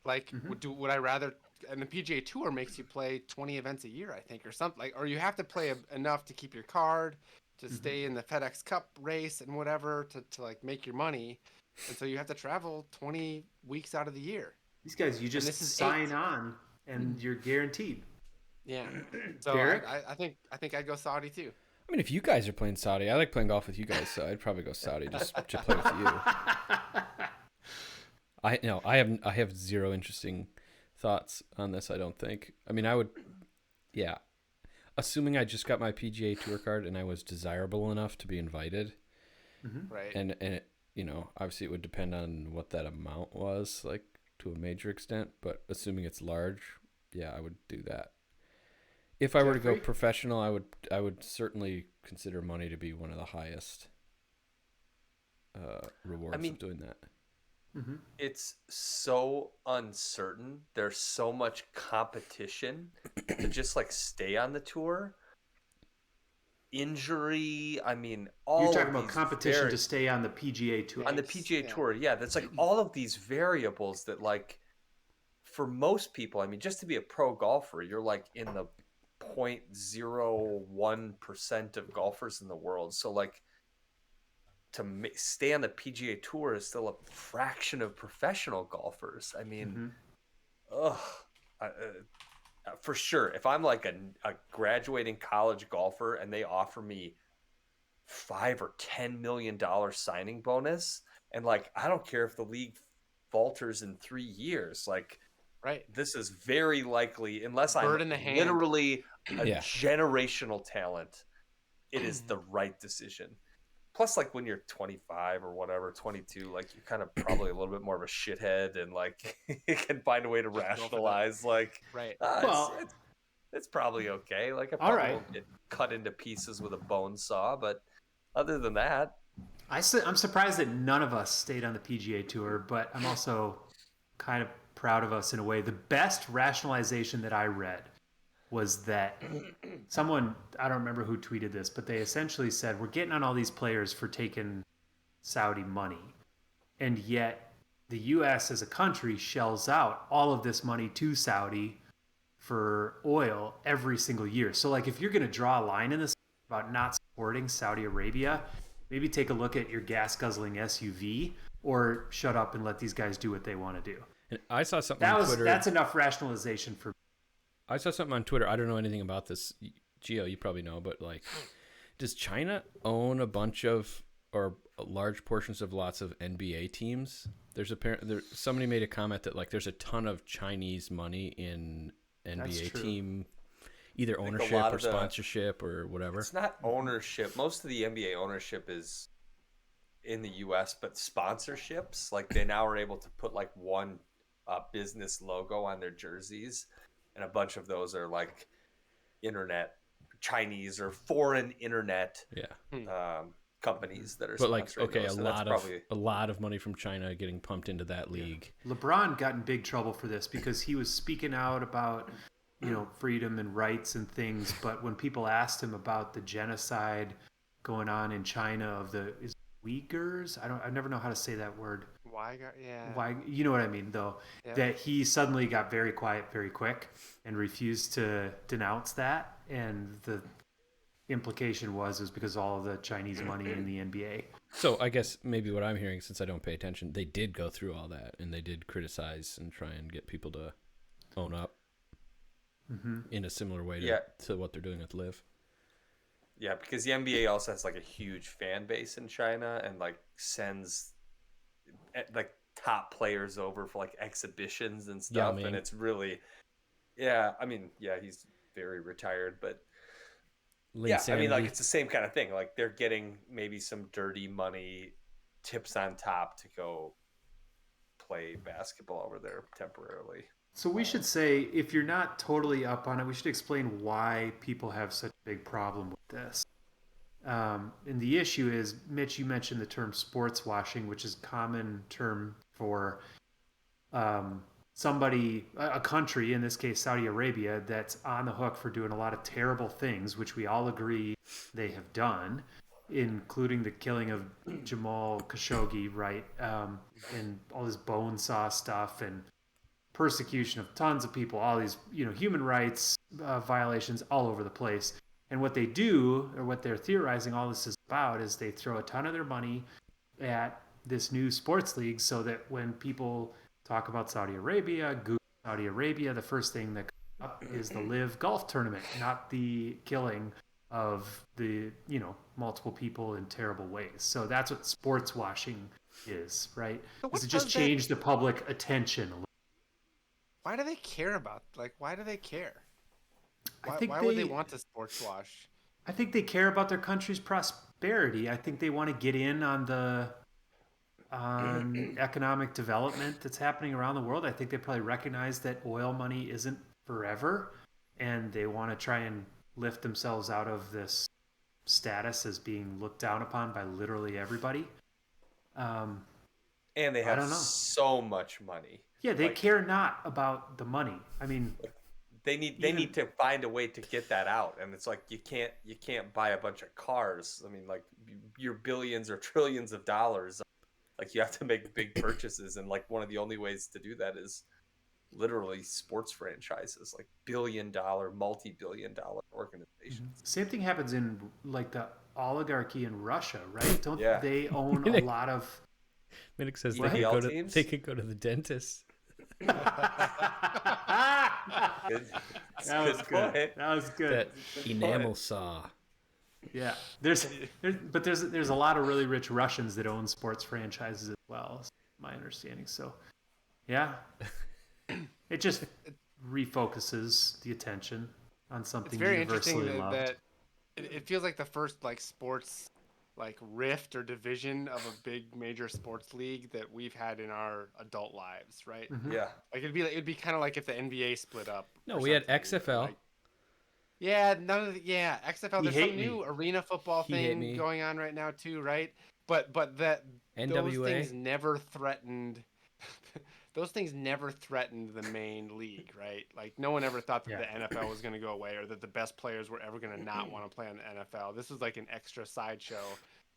Like, would I rather? And the PGA Tour makes you play 20 events a year, I think, or something. Like, or you have to play enough to keep your card, to stay in the FedEx Cup race and whatever, to like make your money. And so you have to travel 20 weeks out of the year. These guys, you just sign on and you're guaranteed. Yeah. So I think I'd go Saudi too. I mean, if you guys are playing Saudi, I like playing golf with you guys, so I'd probably go Saudi just to play with you. I have zero interesting thoughts on this. I don't think. I mean, I would, yeah. Assuming I just got my PGA Tour card and I was desirable enough to be invited, right? And it, obviously it would depend on what that amount was, like to a major extent. But assuming it's large, yeah, I would do that. If I were to go professional, I would certainly consider money to be one of the highest rewards of doing that. It's so uncertain. There's so much competition to just like stay on the tour. Injury, I mean, you're talking about competition to stay on the PGA Tour. On the PGA Tour, yeah, that's like all of these variables that, like, for most people, I mean, just to be a pro golfer, you're like in the 0.01% of golfers in the world. So like, to stay on the PGA Tour is still a fraction of professional golfers. I mean, for sure. If I'm like a graduating college golfer and they offer me $5 or $10 million signing bonus, and like, I don't care if the league falters in 3 years, like, right, this is very likely, unless I'm literally a generational talent, it is the right decision. Plus, like, when you're 25 or whatever, 22, like, you're kind of probably a little bit more of a shithead and, like, you can find a way to rationalize, like, it's probably okay. Like, I probably won't get cut into pieces with a bone saw, but other than that. I'm surprised that none of us stayed on the PGA Tour, but I'm also kind of proud of us in a way. The best rationalization that I read was that someone, I don't remember who tweeted this, but they essentially said, we're getting on all these players for taking Saudi money. And yet the U.S. as a country shells out all of this money to Saudi for oil every single year. So like, if you're going to draw a line in this about not supporting Saudi Arabia, maybe take a look at your gas guzzling SUV or shut up and let these guys do what they want to do. And I saw something on Twitter. That's enough rationalization for me. I saw something on Twitter. I don't know anything about this. Gio, you probably know, but like, does China own a bunch of or large portions of lots of NBA teams? Somebody made a comment that like there's a ton of Chinese money in NBA team, either ownership or sponsorship or whatever. It's not ownership. Most of the NBA ownership is in the U.S., but sponsorships, like they now are able to put like one business logo on their jerseys. And a bunch of those are like internet, Chinese or foreign internet companies that are. But like, okay, those. A lot of money from China getting pumped into that league. LeBron got in big trouble for this because he was speaking out about, freedom and rights and things. But when people asked him about the genocide going on in China of the Uyghurs, I never know how to say that word. Why, you know what I mean, though, that he suddenly got very quiet very quick and refused to denounce that. And the implication was because all of the Chinese money in the NBA. So I guess maybe what I'm hearing, since I don't pay attention, they did go through all that and they did criticize and try and get people to own up in a similar way to what they're doing with LIV. Yeah, because the NBA also has like a huge fan base in China and like sends like top players over for like exhibitions and stuff, and it's really, he's very retired, but I mean, like it's the same kind of thing. Like they're getting maybe some dirty money tips on top to go play basketball over there temporarily. So we should say, if you're not totally up on it, we should explain why people have such a big problem with this. And the issue is, Mitch, you mentioned the term sports washing, which is a common term for somebody, a country, in this case Saudi Arabia, that's on the hook for doing a lot of terrible things, which we all agree they have done, including the killing of Jamal Khashoggi, right? And all this bone saw stuff and persecution of tons of people, all these, human rights violations all over the place. And what they do, or what they're theorizing all this is about, is they throw a ton of their money at this new sports league so that when people talk about Saudi Arabia, Google Saudi Arabia, the first thing that comes up is the live golf tournament, not the killing of the, multiple people in terrible ways. So that's what sports washing is, right? Is it just change the public attention a little. Why do they care about, why do they care? Why would they want to sports wash? I think they care about their country's prosperity. I think they want to get in on the economic development that's happening around the world. I think they probably recognize that oil money isn't forever, and they want to try and lift themselves out of this status as being looked down upon by literally everybody. And they have so much money. Yeah, they care not about the money. I mean, they need to find a way to get that out, and it's like you can't buy a bunch of cars. I mean, like, your billions or trillions of dollars, like, you have to make big purchases, and like one of the only ways to do that is literally sports franchises, like billion-dollar, multi-billion-dollar organizations. Same thing happens in like the oligarchy in Russia, right? Don't they own a lot of? Minnick says they could go to the dentist. That was good. That was good. That enamel saw. Yeah, there's a lot of really rich Russians that own sports franchises as well, is my understanding. So, yeah, it just refocuses the attention on something it's very universally interesting loved. that it feels like the first sports rift or division of a big major sports league that we've had in our adult lives, right? Mm-hmm. Yeah, it'd be kind of like if the NBA split up. No, we had XFL. XFL. There's some new arena football thing going on right now too, right? But that NWA? Those things never threatened. Those things never threatened the main league, right? Like, no one ever thought that the NFL was going to go away, or that the best players were ever going to not want to play in the NFL. This was like an extra sideshow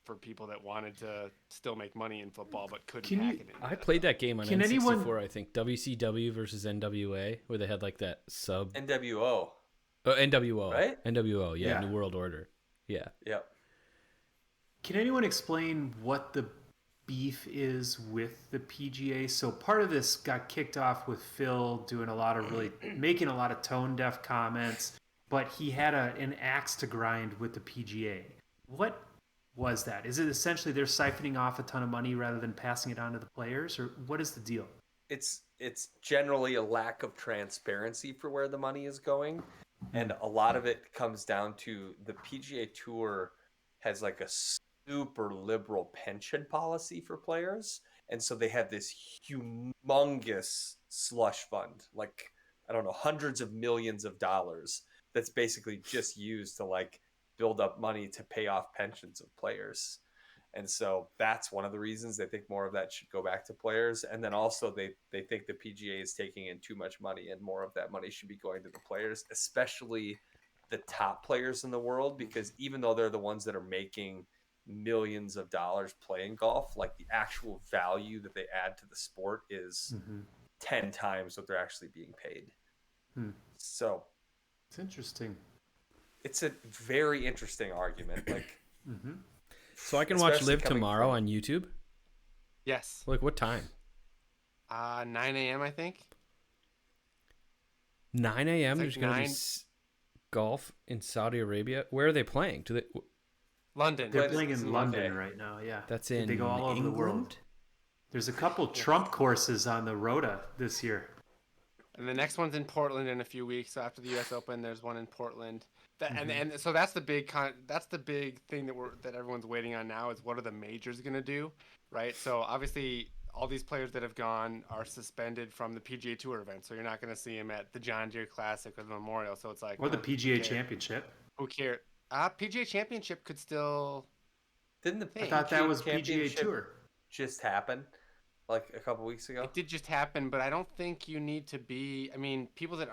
for people that wanted to still make money in football but couldn't hack it in. I played that game on N64, I think. WCW versus NWA, where they had like that sub. NWO. Oh, NWO. Right? NWO, yeah. New World Order. Yeah. Yep. Can anyone explain what the beef is with the PGA? So part of this got kicked off with Phil doing making a lot of tone deaf comments, but he had an axe to grind with the PGA. What was that? Is it essentially they're siphoning off a ton of money rather than passing it on to the players, or what is the deal? It's generally a lack of transparency for where the money is going, and a lot of it comes down to the PGA Tour has like a super liberal pension policy for players, and so they have this humongous slush fund, like, I don't know, hundreds of millions of dollars, that's basically just used to like build up money to pay off pensions of players. And so that's one of the reasons they think more of that should go back to players. And then also they think the PGA is taking in too much money, and more of that money should be going to the players, especially the top players in the world, because even though they're the ones that are making millions of dollars playing golf, like, the actual value that they add to the sport is 10 times what they're actually being paid. So it's interesting. It's a very interesting argument. Like, so I can watch Live tomorrow on YouTube? Yes. Like, what time? 9 a.m. I think. 9 a.m. There's going to be golf in Saudi Arabia. Where are they playing? London. They're playing in London right now, yeah. That's in They go all over the world. There's a couple Trump courses on the Rota this year. And the next one's in Portland in a few weeks. So after the U.S. Open, there's one in Portland. And so that's the big thing that everyone's waiting on now, is what are the majors going to do, right? So obviously all these players that have gone are suspended from the PGA Tour event, so you're not going to see them at the John Deere Classic or the Memorial. So it's like, or the PGA Championship. Who cares? PGA Championship could still. Didn't the I thought that was PGA Championship Tour. just happen like a couple weeks ago? It did just happen, but I don't think you need to be. I mean, people that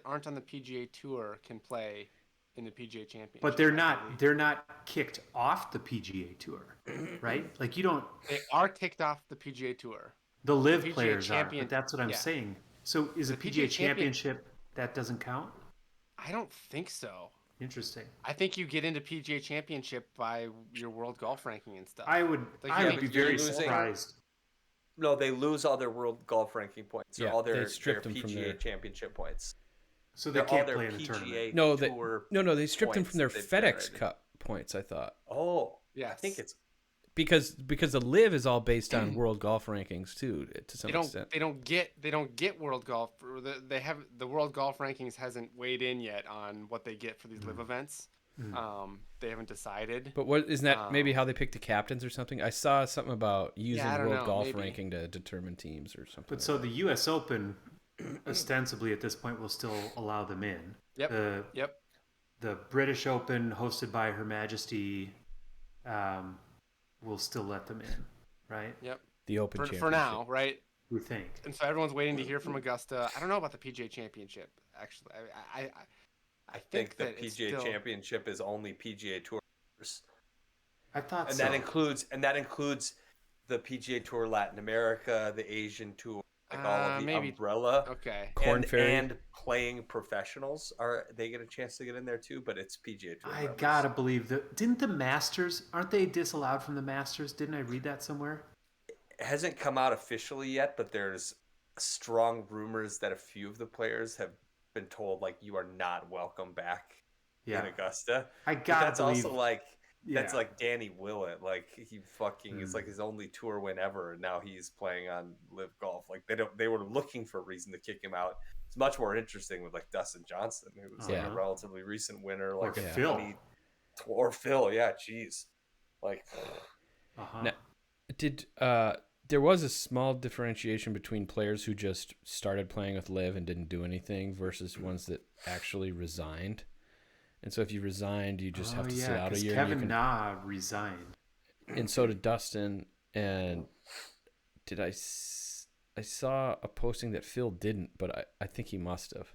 aren't on the PGA Tour can play in the PGA Championship. But they're not kicked off the PGA Tour, right? Like you don't. They are kicked off the PGA Tour. The live PGA players champion, are, but that's what I'm saying. So is a PGA Championship that doesn't count? I don't think so. Interesting. I think you get into PGA Championship by your world golf ranking and stuff. I would be very surprised. No, they lose all their world golf ranking points or all their PGA from their championship points. So they can't play in the tournament. No, they stripped them from their FedEx Cup points, I thought. Oh, yeah. I think it's because the live is all based on world golf rankings too, to some extent. They don't get world golf. They have the world golf rankings hasn't weighed in yet on what they get for these live events. They haven't decided. But what isn't that maybe how they pick the captains or something? I saw something about using world golf ranking to determine teams or something. But so the U.S. Open, ostensibly at this point, will still allow them in. Yep. The British Open, hosted by Her Majesty, will still let them in, right? Yep. The Open Championship. For now, right? We think. And so everyone's waiting to hear from Augusta. I don't know about the PGA Championship, actually. I think the that PGA Championship is only PGA Tours. I thought and so. that includes the PGA Tour Latin America, the Asian Tour, like all of the umbrella. Okay. And playing professionals they get a chance to get in there too, but it's PGA Tour. I gotta believe didn't the Masters, aren't they disallowed from the Masters? Didn't I read that somewhere? It hasn't come out officially yet, but there's strong rumors that a few of the players have been told like you are not welcome back in Augusta. That's also like that's like Danny Willett. Like he fucking is like his only tour win ever, and now he's playing on Live Golf. Like they were looking for a reason to kick him out. It's much more interesting with like Dustin Johnson, who was like a relatively recent winner, like Phil. Or Phil, yeah, jeez. Like now, there was a small differentiation between players who just started playing with Live and didn't do anything versus ones that actually resigned. And so if you resigned, you just have to sit out a year. Kevin Na resigned. And so did Dustin. And I saw a posting that Phil didn't, but I think he must have.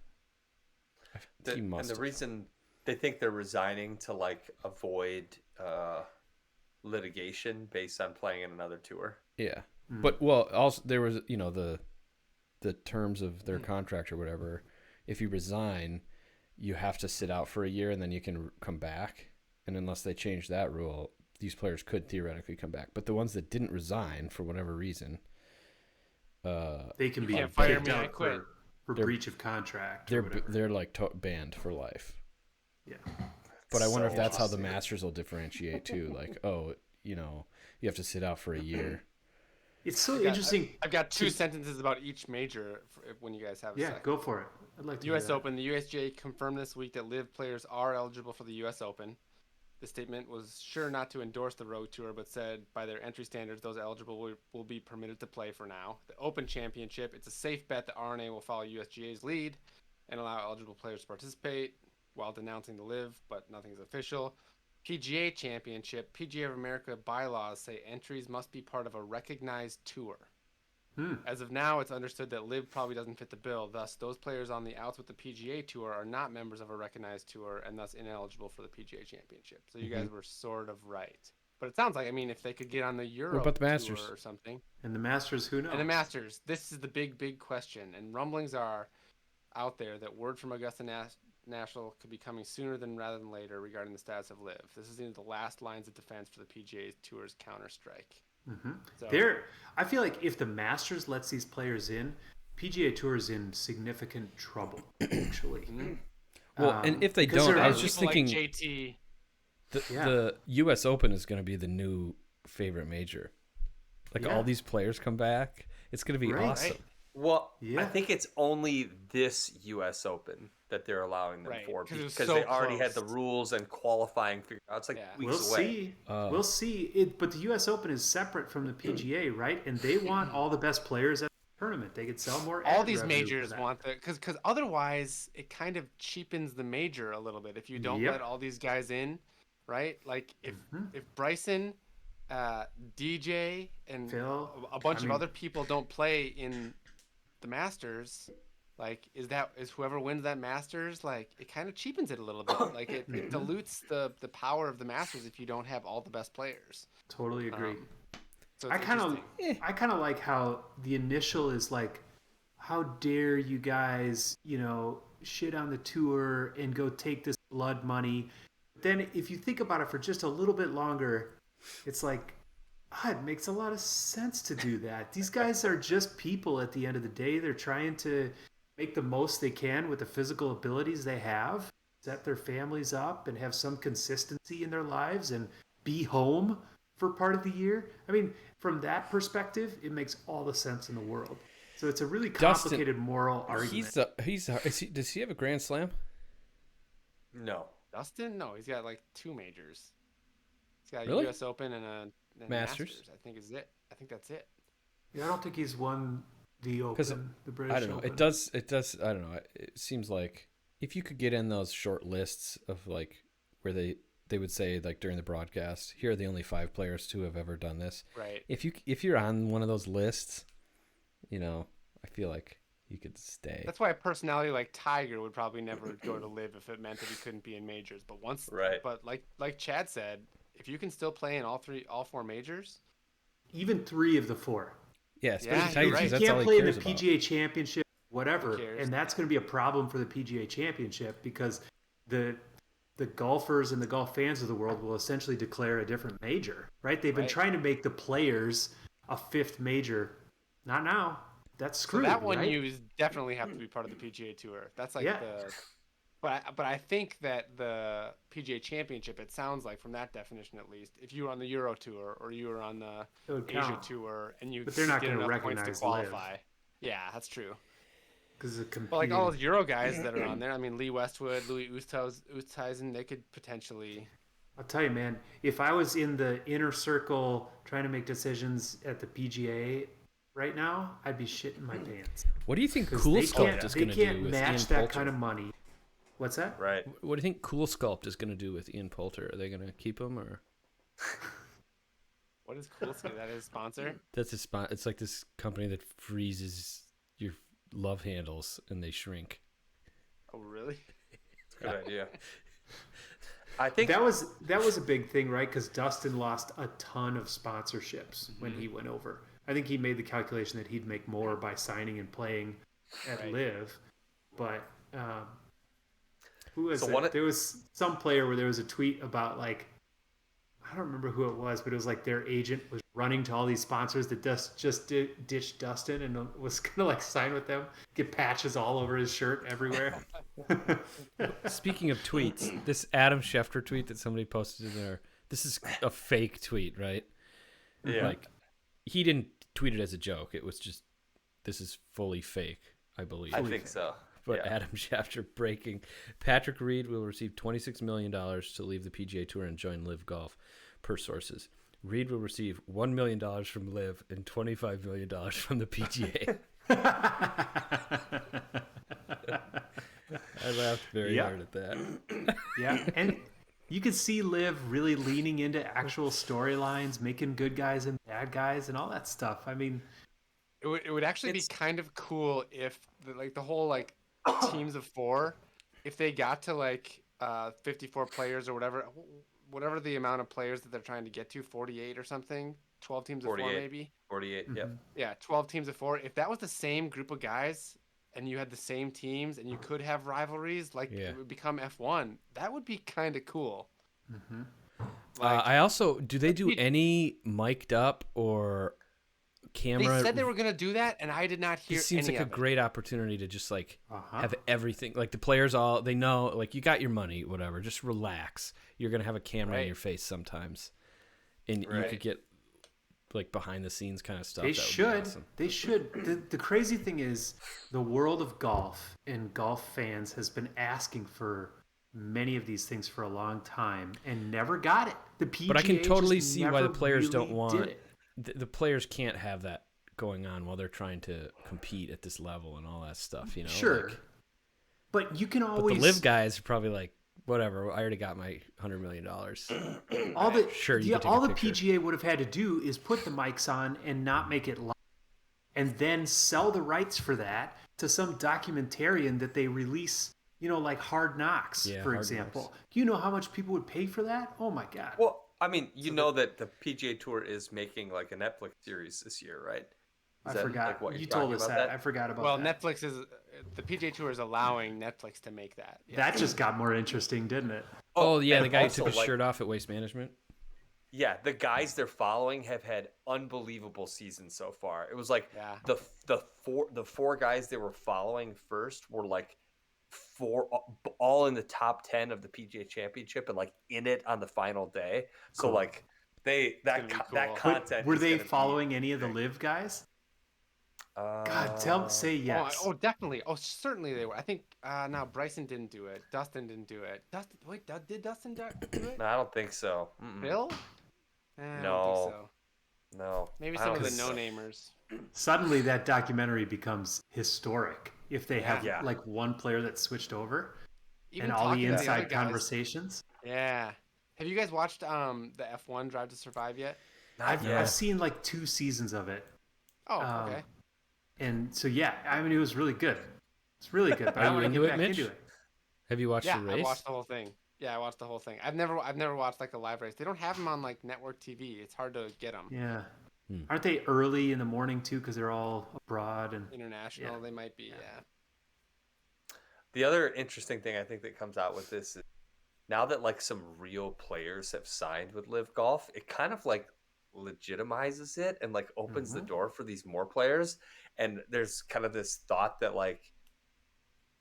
And the reason they think they're resigning to like avoid litigation based on playing in another tour. Yeah. But also there was, the terms of their contract or whatever. If you resign, you have to sit out for a year and then you can come back. And unless they change that rule, these players could theoretically come back. But the ones that didn't resign for whatever reason, they can be fired out for breach of contract. They're like banned for life. Yeah. But I wonder if that's how the Masters will differentiate too. Like, you have to sit out for a year. It's so interesting. I've got two sentences about each major when you guys have a second. Go for it. I'd like to U.S. Open. The USGA confirmed this week that Live players are eligible for the U.S. Open. The statement was sure not to endorse the Road Tour, but said by their entry standards, those eligible will be permitted to play for now. The Open Championship, it's a safe bet that RNA will follow USGA's lead and allow eligible players to participate while denouncing the Live, but nothing's official. PGA Championship, PGA of America bylaws say entries must be part of a recognized tour. As of now, it's understood that Live probably doesn't fit the bill. Thus, those players on the outs with the PGA Tour are not members of a recognized tour and thus ineligible for the PGA Championship. So you guys were sort of right. But it sounds like, if they could get on the Euro what about the Masters? Tour or something. And the Masters, who knows? And the Masters, this is the big, big question. And rumblings are out there that word from Augusta National could be coming sooner rather than later regarding the status of Live. This is the last lines of defense for the PGA Tour's counter-strike. So, I feel like if the Masters lets these players in, PGA Tour is in significant trouble, actually. Well, and if they don't, I was just thinking like JT. The U.S. Open is going to be the new favorite major. Like all these players come back, it's going to be awesome. Right. Well, I think it's only this U.S. Open that they're allowing them for because they already had the rules and qualifying figured out. It's like weeks away. We'll see. But the U.S. Open is separate from the PGA, right? And they want all the best players. tournament. They could sell more. All these majors want that because otherwise it kind of cheapens the major a little bit if you don't let all these guys in, right? Like if Bryson, DJ, and Phil, a bunch of other people don't play in the Masters, like is whoever wins that Masters, like it kind of cheapens it a little bit. Like it dilutes the power of the Masters if you don't have all the best players. Totally agree. So I kind of like how the initial is like, how dare you guys, shit on the tour and go take this blood money. Then if you think about it for just a little bit longer, it's like, it makes a lot of sense to do that. These guys are just people at the end of the day. They're trying to make the most they can with the physical abilities they have, set their families up and have some consistency in their lives and be home for part of the year. I mean, from that perspective, it makes all the sense in the world. So it's a really complicated moral argument. Does he have a Grand Slam? No. Dustin? No, he's got like 2 majors. He's got really? a U.S. Open and a Masters. I think is it. I think that's it. Yeah, I don't think he's won the Open, the British Open. I don't know. Open. It does. I don't know. It seems like if you could get in those short lists of like where they would say like during the broadcast, here are the only 5 players to have ever done this. Right. If you're on one of those lists, I feel like you could stay. That's why a personality like Tiger would probably never go to live if it meant that he couldn't be in majors. But but like Chad said, if you can still play in all 4 majors, even 3 of the 4. Yeah, especially Tiger. Right. You That's can't all play in he the cares PGA about. Championship, whatever, and that's going to be a problem for the PGA Championship because the golfers and the golf fans of the world will essentially declare a different major, right? They've been trying to make the players a 5th major. Not now. That's screwed. So that one right? you definitely have to be part of the PGA Tour. That's like But I think that the PGA Championship, it sounds like from that definition at least, if you were on the Euro Tour or you were on the Asia Tour and you but they're not get going to enough points recognize to qualify, Live. Yeah, that's true. Because but like all those Euro guys that are on there, I mean Lee Westwood, Louis Oosthuizen, they could potentially. I'll tell you, man, if I was in the inner circle trying to make decisions at the PGA right now, I'd be shitting my pants. What do you think Cool Sculpt is going to do with Ian Poulter? They can't match that kind of money. What's that? Right. What do you think Cool Sculpt is going to do with Ian Poulter? Are they going to keep him or? What is Cool Sculpt? That his sponsor? That's his sponsor. It's like this company that freezes your love handles and they shrink. Oh, really? Good idea. I think that was a big thing, right? Because Dustin lost a ton of sponsorships when he went over. I think he made the calculation that he'd make more by signing and playing at Live, but who was it? There was some player where there was a tweet about like, I don't remember who it was, but it was like their agent was running to all these sponsors that just ditched Dustin and was gonna like sign with them, get patches all over his shirt everywhere. Speaking of tweets, this Adam Schefter tweet that somebody posted in there, this is a fake tweet, right? Yeah. Like he didn't tweet it as a joke. It was just, this is fully fake, I believe. I think so. But Adam Schefter breaking. Patrick Reed will receive $26 million to leave the PGA Tour and join Live Golf, per sources. Reed will receive $1 million from Live and $25 million from the PGA. I laughed very hard at that. Yeah, and you could see Liv really leaning into actual storylines, making good guys and bad guys and all that stuff. I mean, it would actually be kind of cool if the whole like teams of 4, if they got to like 54 players or whatever the amount of players that they're trying to get to, 48 or something, 12 teams of 4 maybe. 48, mm-hmm. Yep. Yeah, 12 teams of 4. If that was the same group of guys and you had the same teams and you could have rivalries, like it would become F1, that would be kind of cool. Mm-hmm. I also, do they do any mic'd up or camera? They said they were going to do that, and I did not hear any of it. It seems like a great opportunity to just like have everything. Like the players they know, like you got your money, whatever. Just relax. You're going to have a camera in your face sometimes. And you could get like behind the scenes kind of stuff. They should. Awesome. They should. The crazy thing is the world of golf and golf fans has been asking for many of these things for a long time and never got it. The PGA but I can totally see why the players really don't want the players can't have that going on while they're trying to compete at this level and all that stuff, you know? Sure. Like, but you can always... But the live guys are probably like, whatever, I already got my $100 million. all the picture. PGA would have had to do is put the mics on and not make it live, and then sell the rights for that to some documentarian that they release, you know, like Hard Knocks, for example. Knocks. Do you know how much people would pay for that? Oh my God. Well, I mean, that the PGA Tour is making like a Netflix series this year, right? I forgot. Like you told us that. I forgot about that. Well, Netflix is... The PGA Tour is allowing Netflix to make that. Yeah. That just got more interesting, didn't it? Oh yeah, the guy who took his shirt off at Waste Management. Yeah, the guys they're following have had unbelievable seasons so far. It was like the four guys they were following first were like all in the top 10 of the PGA Championship and like in it on the final day. So cool. Like that content. Were they following any of the live guys? God, say yes. Oh, definitely. Oh, certainly they were. I think no, Bryson didn't do it. Dustin didn't do it. Did Dustin do it? No, I don't think so. Bill? No. I don't think so. No. Maybe some of the no-namers. Suddenly that documentary becomes historic if they have like one player that switched over. Even and all the inside conversations. Yeah. Have you guys watched the F1 Drive to Survive yet? I've seen like 2 seasons of it. Oh, okay. And so I mean it was really good. It's really good. But I want to get back into it. Have you watched the race? I watched the whole thing. Yeah, I watched the whole thing. I've never watched like a live race. They don't have them on like network TV. It's hard to get them. Yeah. Aren't they early in the morning too? Because they're all abroad and international. They might be. Yeah. The other interesting thing I think that comes out with this is now that like some real players have signed with Live Golf, it kind of like legitimizes it and like opens the door for these more players. And there's kind of this thought that like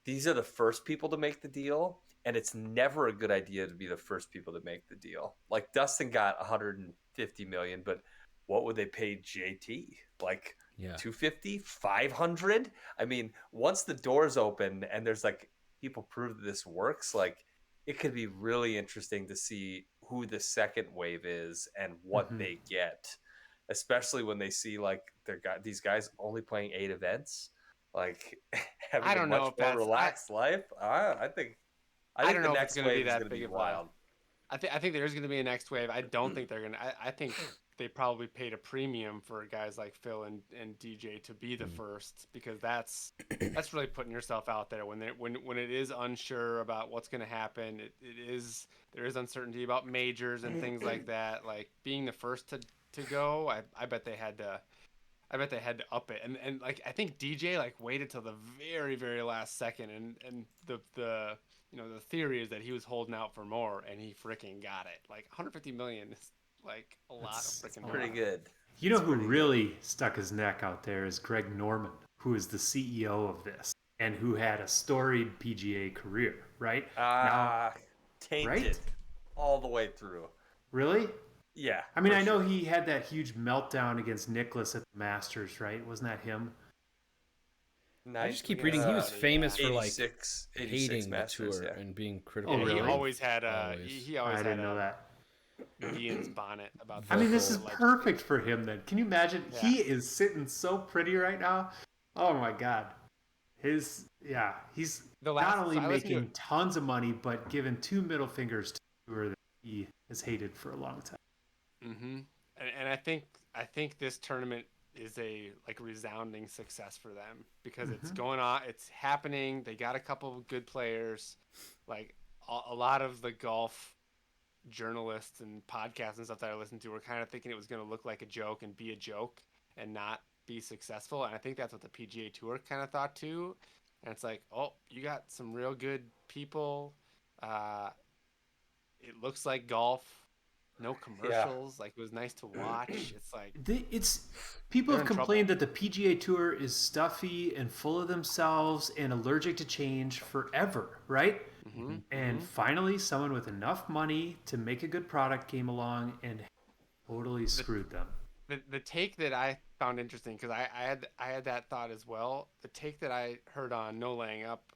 these are the first people to make the deal, and it's never a good idea to be the first people to make the deal. Like Dustin got 150 million, but what would they pay JT? Like 250, 500? I mean, once the doors open and there's like people prove that this works, like it could be really interesting to see who the second wave is and what they get, especially when they see like these guys only playing 8 events, like having a much more relaxed life. I think the next wave is going to be wild. I think there's going to be a next wave. I don't think they're going to. I think they probably paid a premium for guys like Phil and DJ to be the first, because that's really putting yourself out there when it is unsure about what's going to happen. There is uncertainty about majors and things like that. Like being the first to go, I bet they had to. I bet they had to up it, and like I think DJ like waited till the very, very last second, and the theory is that he was holding out for more, and he freaking got it. Like 150 million is like a lot of freaking pretty good. You know who really stuck his neck out there is Greg Norman, who is the CEO of this and who had a storied PGA career, right? Tainted right? all the way through. Really? Yeah. I mean, I know he had that huge meltdown against Nicklaus at the Masters, right? Wasn't that him? I just keep reading. He was famous for like 86 hating Masters, the tour and being critical. Oh, really? He always had he always I had didn't know that. Ian's bonnet about. I mean, this is perfect for him. Then, can you imagine? Yeah. He is sitting so pretty right now. Oh my God, he's not only making tons of money, but giving 2 middle fingers to the tour that he has hated for a long time. Mm-hmm. And I think this tournament is a like resounding success for them because it's going on, it's happening. They got a couple of good players. Like a lot of the golf journalists and podcasts and stuff that I listened to were kind of thinking it was going to look like a joke and be a joke and not be successful. And I think that's what the PGA Tour kind of thought too. And it's like, oh, you got some real good people. It looks like golf. No commercials. Like it was nice to watch. It's like people have complained that the PGA Tour is stuffy and full of themselves and allergic to change forever, right? Mm-hmm. And finally, someone with enough money to make a good product came along and totally screwed them. The take that I found interesting, because I had that thought as well. The take that I heard on No Laying Up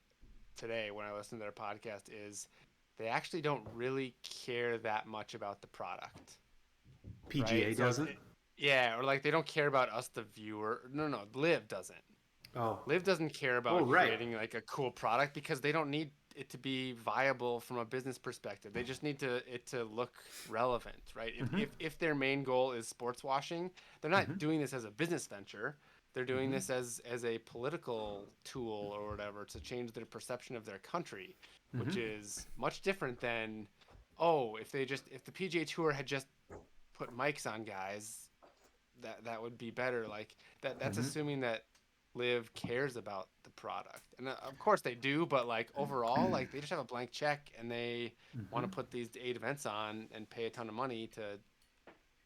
today when I listened to their podcast is they actually don't really care that much about the product. PGA doesn't? Yeah, or like they don't care about us, the viewer. No, Liv doesn't. Oh, Liv doesn't care about right. creating like a cool product because they don't need it to be viable from a business perspective. They just need it to look relevant, right? If their main goal is sports washing, they're not doing this as a business venture. They're doing this as a political tool or whatever to change their perception of their country, which is much different than, if the PGA Tour had just put mics on guys, that would be better. Like that's assuming that Liv cares about the product, and of course they do, but like overall, like they just have a blank check and they want to put these 8 events on and pay a ton of money to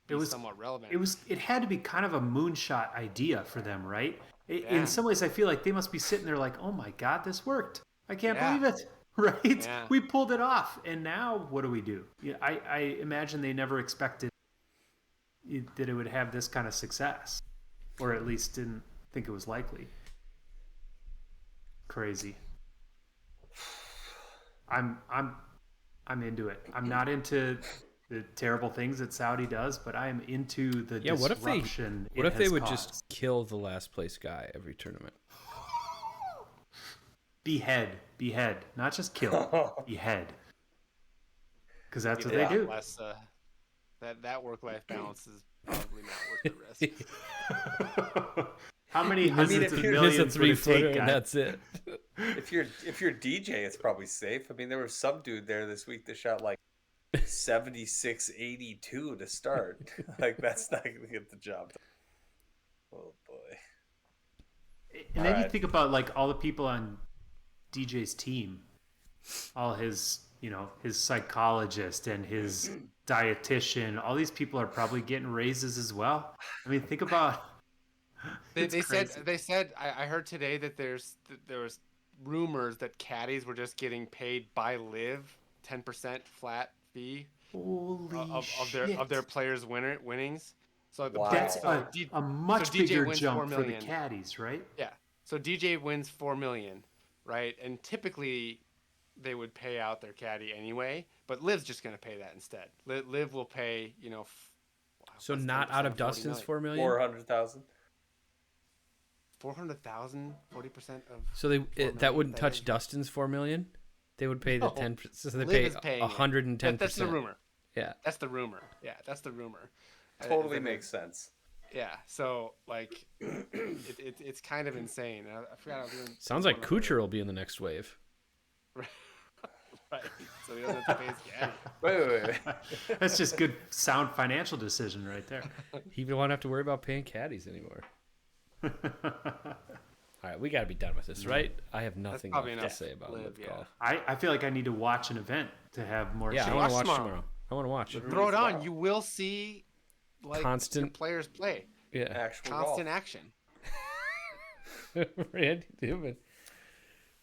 be somewhat relevant. It had to be kind of a moonshot idea for them, right? In some ways, I feel like they must be sitting there like, oh my god, this worked, I can't believe it. Right? Yeah. We pulled it off, and now what do we do? I imagine they never expected that it would have this kind of success, or at least didn't think it was likely. Crazy. I'm into it. I'm not into the terrible things that Saudi does, but I am into the disruption. What if they would just kill the last place guy every tournament? Behead, not just kill, behead. Because that's what they do. Less, that work-life balance is probably not worth the risk. How many hundreds of millions would it take, and that's it. If you're DJ, it's probably safe. I mean, there was some dude there this week that shot like 76-82 to start. Like that's not gonna get the job done. Oh boy. And then you think about like all the people on DJ's team, all his psychologist and his dietitian, all these people are probably getting raises as well. I mean, think about. They said I heard today that there was rumors that caddies were just getting paid by Liv 10% flat fee of their players' winnings. So that's a much bigger jump for the caddies, right? Yeah. So DJ wins $4 million, right? And typically they would pay out their caddy anyway, but Liv's just going to pay that instead. Liv will pay, so not out of Dustin's $4 million? 400,000. 400,000, 40% of. So that wouldn't touch Dustin's $4 million. They would pay the 10%. So they pay 110%. That's the rumor. Yeah. That's the rumor. Yeah, that's the rumor. Totally makes sense. Yeah. So like, it's kind of insane. I forgot. Sounds like Kuchar will be in the next wave. Right. So he doesn't have to pay his caddy. Wait. That's just good, sound financial decision right there. He won't have to worry about paying caddies anymore. All right, we got to be done with this, right? I have nothing left to say about Live Golf. I feel like I need to watch an event to have more. Yeah, I want to watch tomorrow. I want to watch. Throw it on. You will see like constant players play. Yeah, actual constant action. Randy Newman,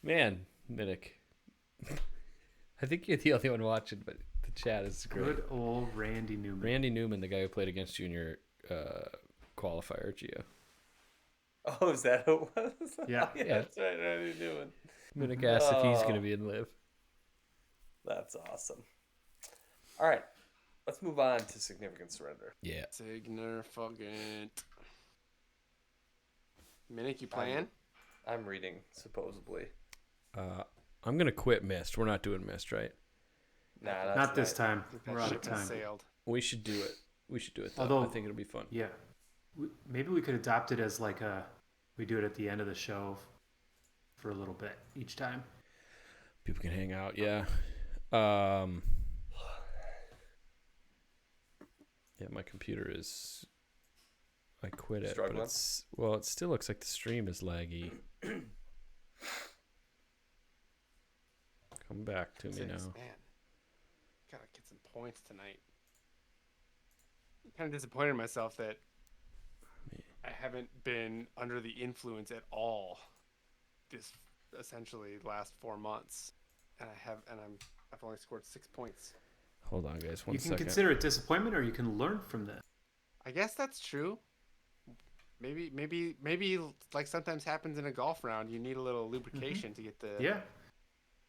man, Minnick. I think you're the only one watching, but the chat is great. Good old Randy Newman. Randy Newman, the guy who played against you in your qualifier, Gio. Oh, is that who it was? Yeah. Yeah, that's right. Randy Newman. Minnick asked if he's going to be in Live. That's awesome. All right, let's move on to Significant Surrender. Yeah. Significant. Minnick, you playing? I'm reading, supposedly. I'm going to quit Myst. We're not doing Myst, right? Nah, not this time. We're out of Ship time. sailed. We should do it. We should do it, though. Although, I think it'll be fun. Yeah. Maybe we could adopt it as like we do it at the end of the show for a little bit each time. People can hang out, yeah. Yeah, my computer is... I quit it, struggling? But it still looks like the stream is laggy. Come back to me now. Man, gotta get some points tonight. I'm kind of disappointed in myself that I haven't been under the influence at all this essentially last 4 months, and I've only scored 6 points. Hold on, guys. You can consider it disappointment, or you can learn from that. I guess that's true. Maybe like sometimes happens in a golf round, you need a little lubrication to get the. Yeah.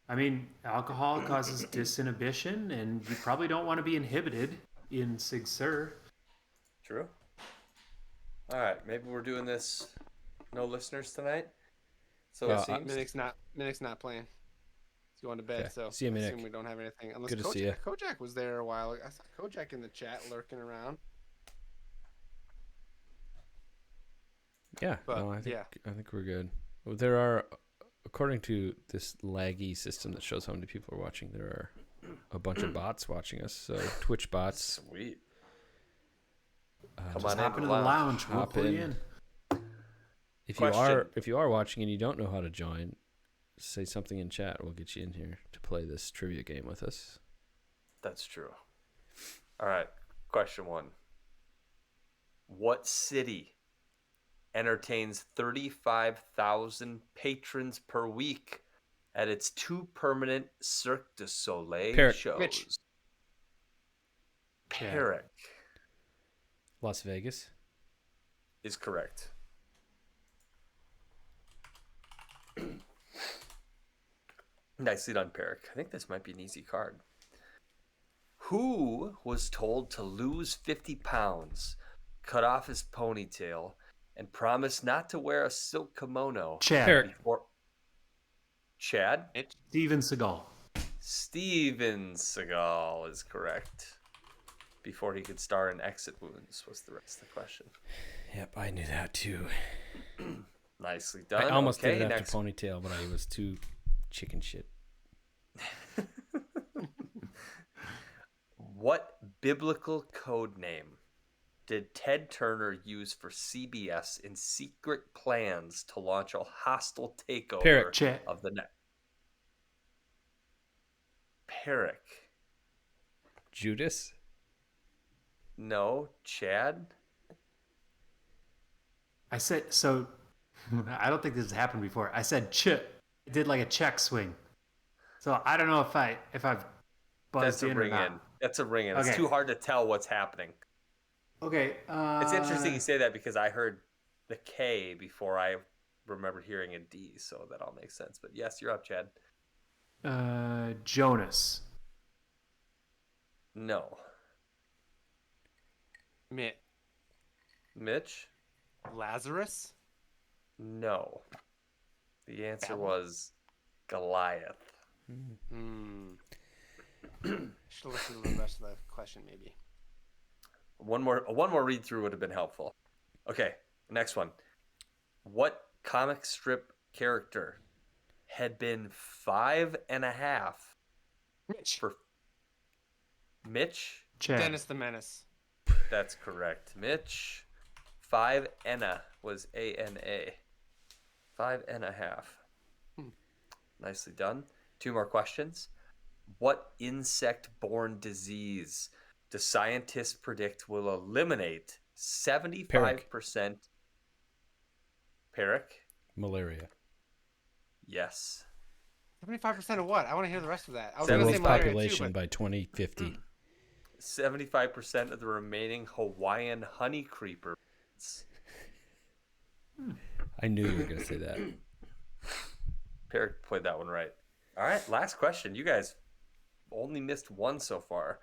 I mean, alcohol causes disinhibition, and you probably don't want to be inhibited in Sig Sur. True. All right, maybe we're doing this. No listeners tonight. So it seems. Minnick's not playing. He's going to bed. Okay. So See you, I Minnick. assume we don't have anything. Unless Good to see you. Kojak was there a while ago. I saw Kojak in the chat lurking around. Yeah. But, no, I think we're good. Well, there are, according to this laggy system that shows how many people are watching, there are a bunch of bots watching us. So Twitch bots. Sweet. Come on into the lounge. We'll pull you in. If you are watching and you don't know how to join, say something in chat. We'll get you in here to play this trivia game with us. That's true. All right. Question 1. What city entertains 35,000 patrons per week at its 2 permanent Cirque du Soleil shows? Mitch. Perrick. Las Vegas is correct. Nicely done, Perrick. I think this might be an easy card. Who was told to lose 50 pounds, cut off his ponytail, and promise not to wear a silk kimono? Chad. Chad? Steven Seagal. Steven Seagal is correct. Before he could star in Exit Wounds was the rest of the question. Yep, I knew that too. Nicely done. I almost did it after ponytail, but I was too chicken shit. What biblical code name did Ted Turner use for CBS in secret plans to launch a hostile takeover of the net? Perrick. Judas? No. Chad? I said, so I don't think this has happened before. I said I did like a check swing. So I don't know if I've buzzed in or not. That's a ring in. It's too hard to tell what's happening. Okay. It's interesting you say that because I heard the K before I remembered hearing a D, so that all makes sense. But yes, you're up, Chad. Jonas. No. Mitch? Lazarus? No. The answer was Goliath. Should listen to the rest of the question, maybe. One more read through would have been helpful. Okay, next one. What comic strip character had been 5.5? Mitch. For Mitch? Chad. Dennis the Menace. That's correct. Mitch. 5 Enna was ANA. 5.5. Nicely done. 2 more questions. What insect-borne disease do scientists predict will eliminate 75%? Perrick? Malaria. Yes. 75% of what? I want to hear the rest of that. I was The going to say world's malaria population too, by 2050. 75% of the remaining Hawaiian honey creeper. I knew you were going to say that. Perrick played that one right. All right, last question. You guys only missed one so far.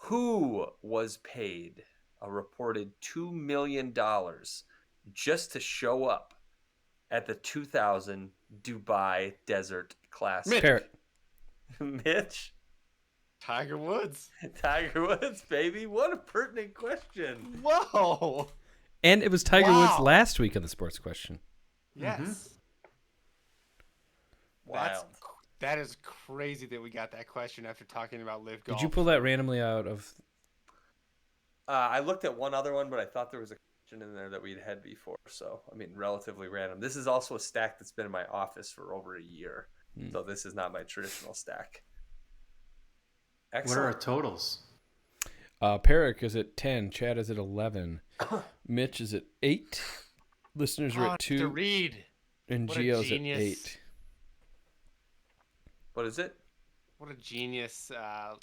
Who was paid a reported $2 million just to show up at the 2000 Dubai Desert Classic? Parrot. Mitch? Tiger Woods. Tiger Woods, baby. What a pertinent question. Whoa. And it was Tiger Woods last week on the sports question. Yes. Wild. That is crazy that we got that question after talking about live golf. Did you pull that randomly out of? I looked at one other one, but I thought there was a question in there that we'd had before. So, I mean, relatively random. This is also a stack that's been in my office for over a year. So this is not my traditional stack. Excellent. What are our totals? Perrick is at 10. Chad is at 11. Mitch is at 8. Listeners are at 2. To read. And Gio's at 8. What is it? What a genius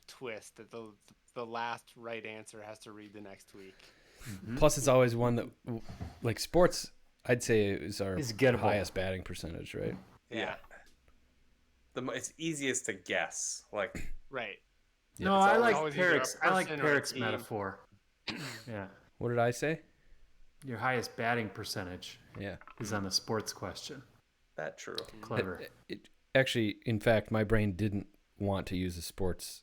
twist that the last right answer has to read the next week. Plus, it's always one that, like sports, I'd say is our gettable. highest batting percentage, right? Yeah. It's easiest to guess. Like, right. No, I like Perrick's. I like Perrick's metaphor. Yeah. What did I say? Your highest batting percentage is on the sports question. That true. Clever. Actually, in fact, my brain didn't want to use a sports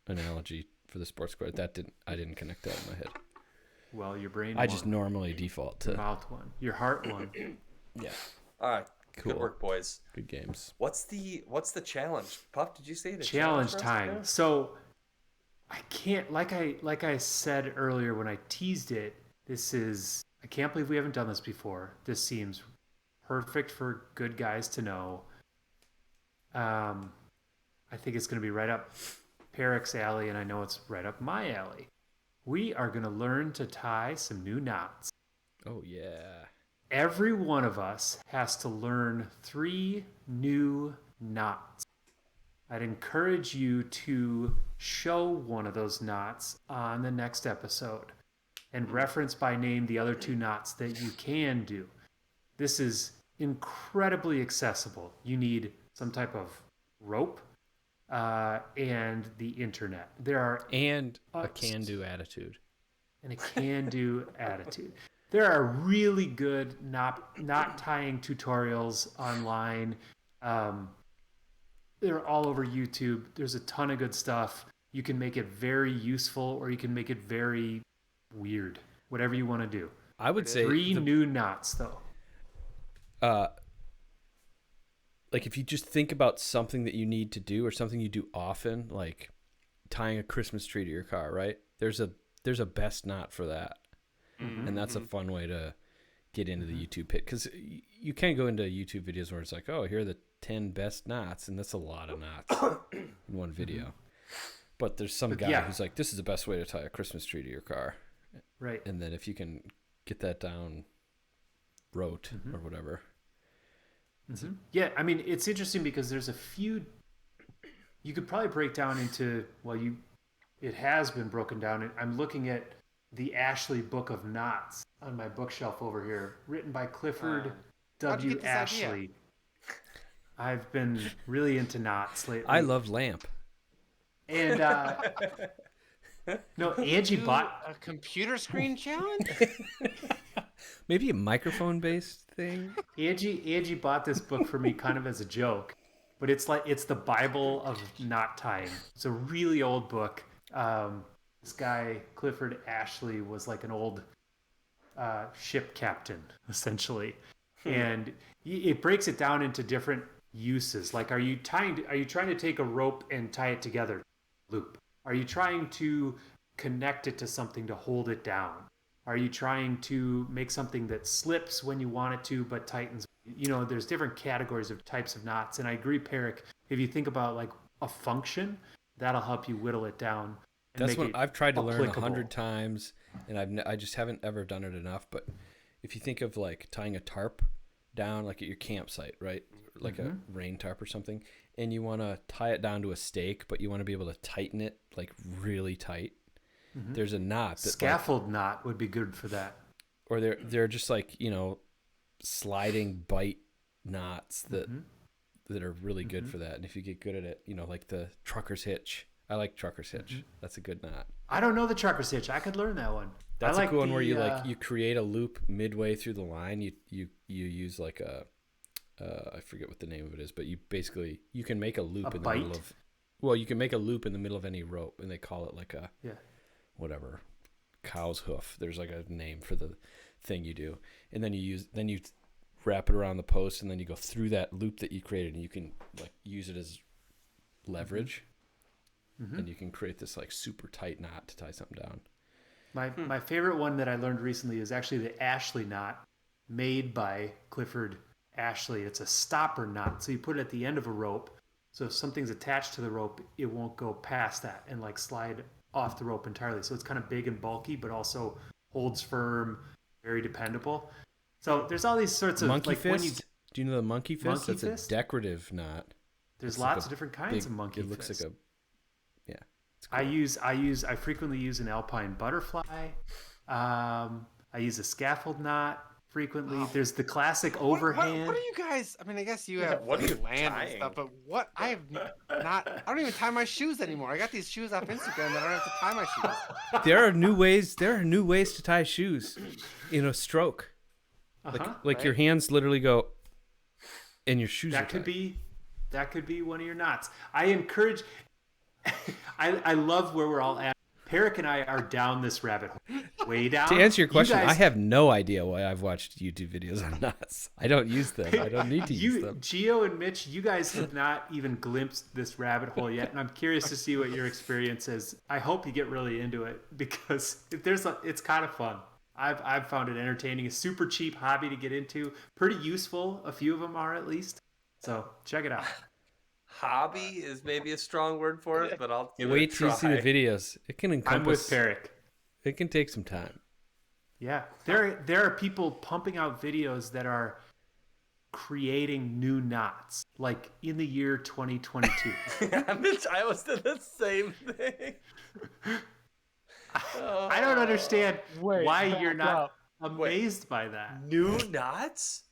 analogy for the sports question. I didn't connect that in my head. Well, your brain I just normally default to... Your mouth won. Your heart won. Yeah. All right. Cool. Good work, boys. Good games. What's the challenge? Puff, did you say the challenge time? So I can't, like I said earlier when I teased it, I can't believe we haven't done this before. This seems perfect for good guys to know. I think it's going to be right up Perrick's alley, and I know it's right up my alley. We are going to learn to tie some new knots. Oh, yeah. Every one of us has to learn 3 new knots. I'd encourage you to show one of those knots on the next episode and reference by name the other 2 knots that you can do. This is incredibly accessible. You need some type of rope and the internet. And a can-do attitude. And a can-do attitude. There are really good knot tying tutorials online. They're all over YouTube. There's a ton of good stuff. You can make it very useful, or you can make it very weird. Whatever you want to do. I would say 3 new knots, though. Like if you just think about something that you need to do or something you do often, like tying a Christmas tree to your car, right? There's a best knot for that. Mm-hmm. And that's a fun way to get into the YouTube pit, because you can go into YouTube videos where it's like, oh, here are the 10 best knots, and that's a lot of knots in one video. But there's some guy who's like, this is the best way to tie a Christmas tree to your car. Right. And then if you can get that down rote or whatever. Mm-hmm. Yeah, I mean, it's interesting because there's a few you could probably break down into, it has been broken down. I'm looking at the Ashley Book of Knots on my bookshelf over here, written by Clifford W. Ashley. I've been really into knots lately. I love lamp. And no, Angie bought a computer screen challenge. Maybe a microphone-based thing. Angie bought this book for me kind of as a joke, but it's the Bible of knot tying. It's a really old book. This guy Clifford Ashley was like an old ship captain, essentially, and it breaks it down into different uses. Like, are you trying to take a rope and tie it together, loop? Are you trying to connect it to something to hold it down? Are you trying to make something that slips when you want it to but tightens? There's different categories of types of knots, and I agree, Perrick, if you think about like a function, that'll help you whittle it down. That's what I've tried to learn 100 times, and I just haven't ever done it enough. But if you think of like tying a tarp down, like at your campsite, right? Like a rain tarp or something, and you want to tie it down to a stake, but you want to be able to tighten it like really tight. Mm-hmm. There's a knot. Scaffold knot would be good for that. Or they're just like, sliding bite knots that are really good for that. And if you get good at it, like the trucker's hitch. I like trucker's hitch. That's a good knot. I don't know the trucker's hitch. I could learn that one. That's a cool one where you create a loop midway through the line. You use like a I forget what the name of it is, but you can make a loop in the middle of. Well, you can make a loop in the middle of any rope, and they call it like a whatever, cow's hoof. There's like a name for the thing you do, and then you wrap it around the post, and then you go through that loop that you created, and you can like use it as leverage. And you can create this like super tight knot to tie something down. My favorite one that I learned recently is actually the Ashley knot, made by Clifford Ashley. It's a stopper knot, so you put it at the end of a rope. So if something's attached to the rope, it won't go past that and like slide off the rope entirely. So it's kind of big and bulky, but also holds firm, very dependable. So there's all these sorts of monkey fist. Do you know the monkey fist? That's fist? A decorative knot. There's lots of different kinds of monkey fist. It looks like cool. I frequently use an alpine butterfly. I use a scaffold knot frequently. There's the classic overhand. What are you guys? I mean, I guess you have what are you land tying? and stuff, but what? I have not. I don't even tie my shoes anymore. I got these shoes off Instagram that I don't have to tie my shoes. There are new ways. There are new ways to tie shoes in a stroke. Like your hands literally go, and your shoes. That could be one of your knots. I encourage. I love where we're all at. Peric and I are down this rabbit hole, way down. To answer your question, I have no idea why I've watched YouTube videos on knots. I don't use them. I don't need to use them. Gio and Mitch, you guys have not even glimpsed this rabbit hole yet, and I'm curious to see what your experience is. I hope you get really into it because it's kind of fun. I've found it entertaining. A super cheap hobby to get into. Pretty useful. A few of them are at least. So check it out. Hobby is maybe a strong word for it, but I'll give wait it a try. till you see the videos. It can encompass. I'm with Peric. It can take some time. Yeah, there are people pumping out videos that are creating new knots, like in the year 2022. I was doing the same thing. I don't understand why you're not amazed by that. New knots?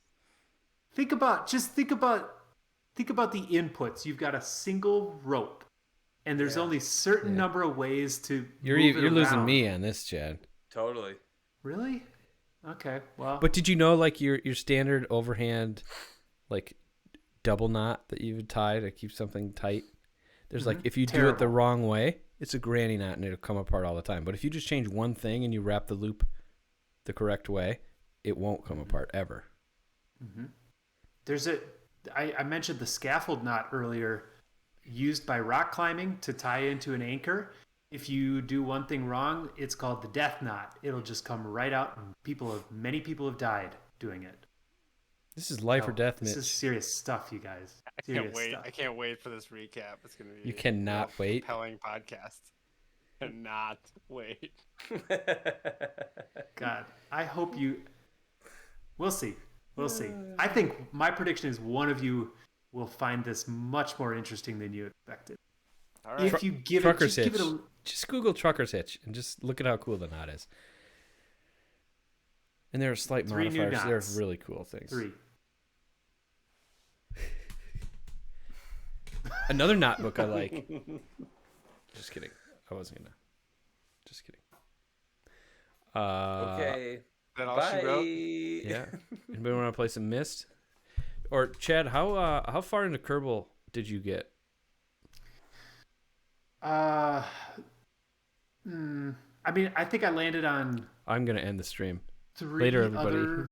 Think about the inputs. You've got a single rope, and there's only a certain number of ways to You're losing me on this, Chad. Totally. Really? Okay. Well, But did you know, like your standard overhand, like double knot that you would tie to keep something tight? There's like if you do it the wrong way, it's a granny knot and it'll come apart all the time. But if you just change one thing and you wrap the loop the correct way, it won't come apart ever. Mm-hmm. I mentioned the scaffold knot earlier, used by rock climbing to tie into an anchor. If you do one thing wrong, it's called the death knot. It'll just come right out, and many people have died doing it. This is life or death, Mitch. This is serious stuff, you guys. I can't wait for this recap. It's gonna be. You cannot wait. Compelling podcast. Cannot wait. God, I hope you. We'll see. I think my prediction is one of you will find this much more interesting than you expected. All right. If you give Trucker's it, hitch. Just Google trucker's hitch and just look at how cool the knot is. And there are slight modifiers. They're really cool things. 3. Another knot book I like. Just kidding. I wasn't gonna. Just kidding. Okay. That all she wrote? Yeah. Anybody want to play some Myst? Or Chad, how far into Kerbal did you get? I mean, I think I landed on. I'm gonna end the stream. 3 Later, everybody. other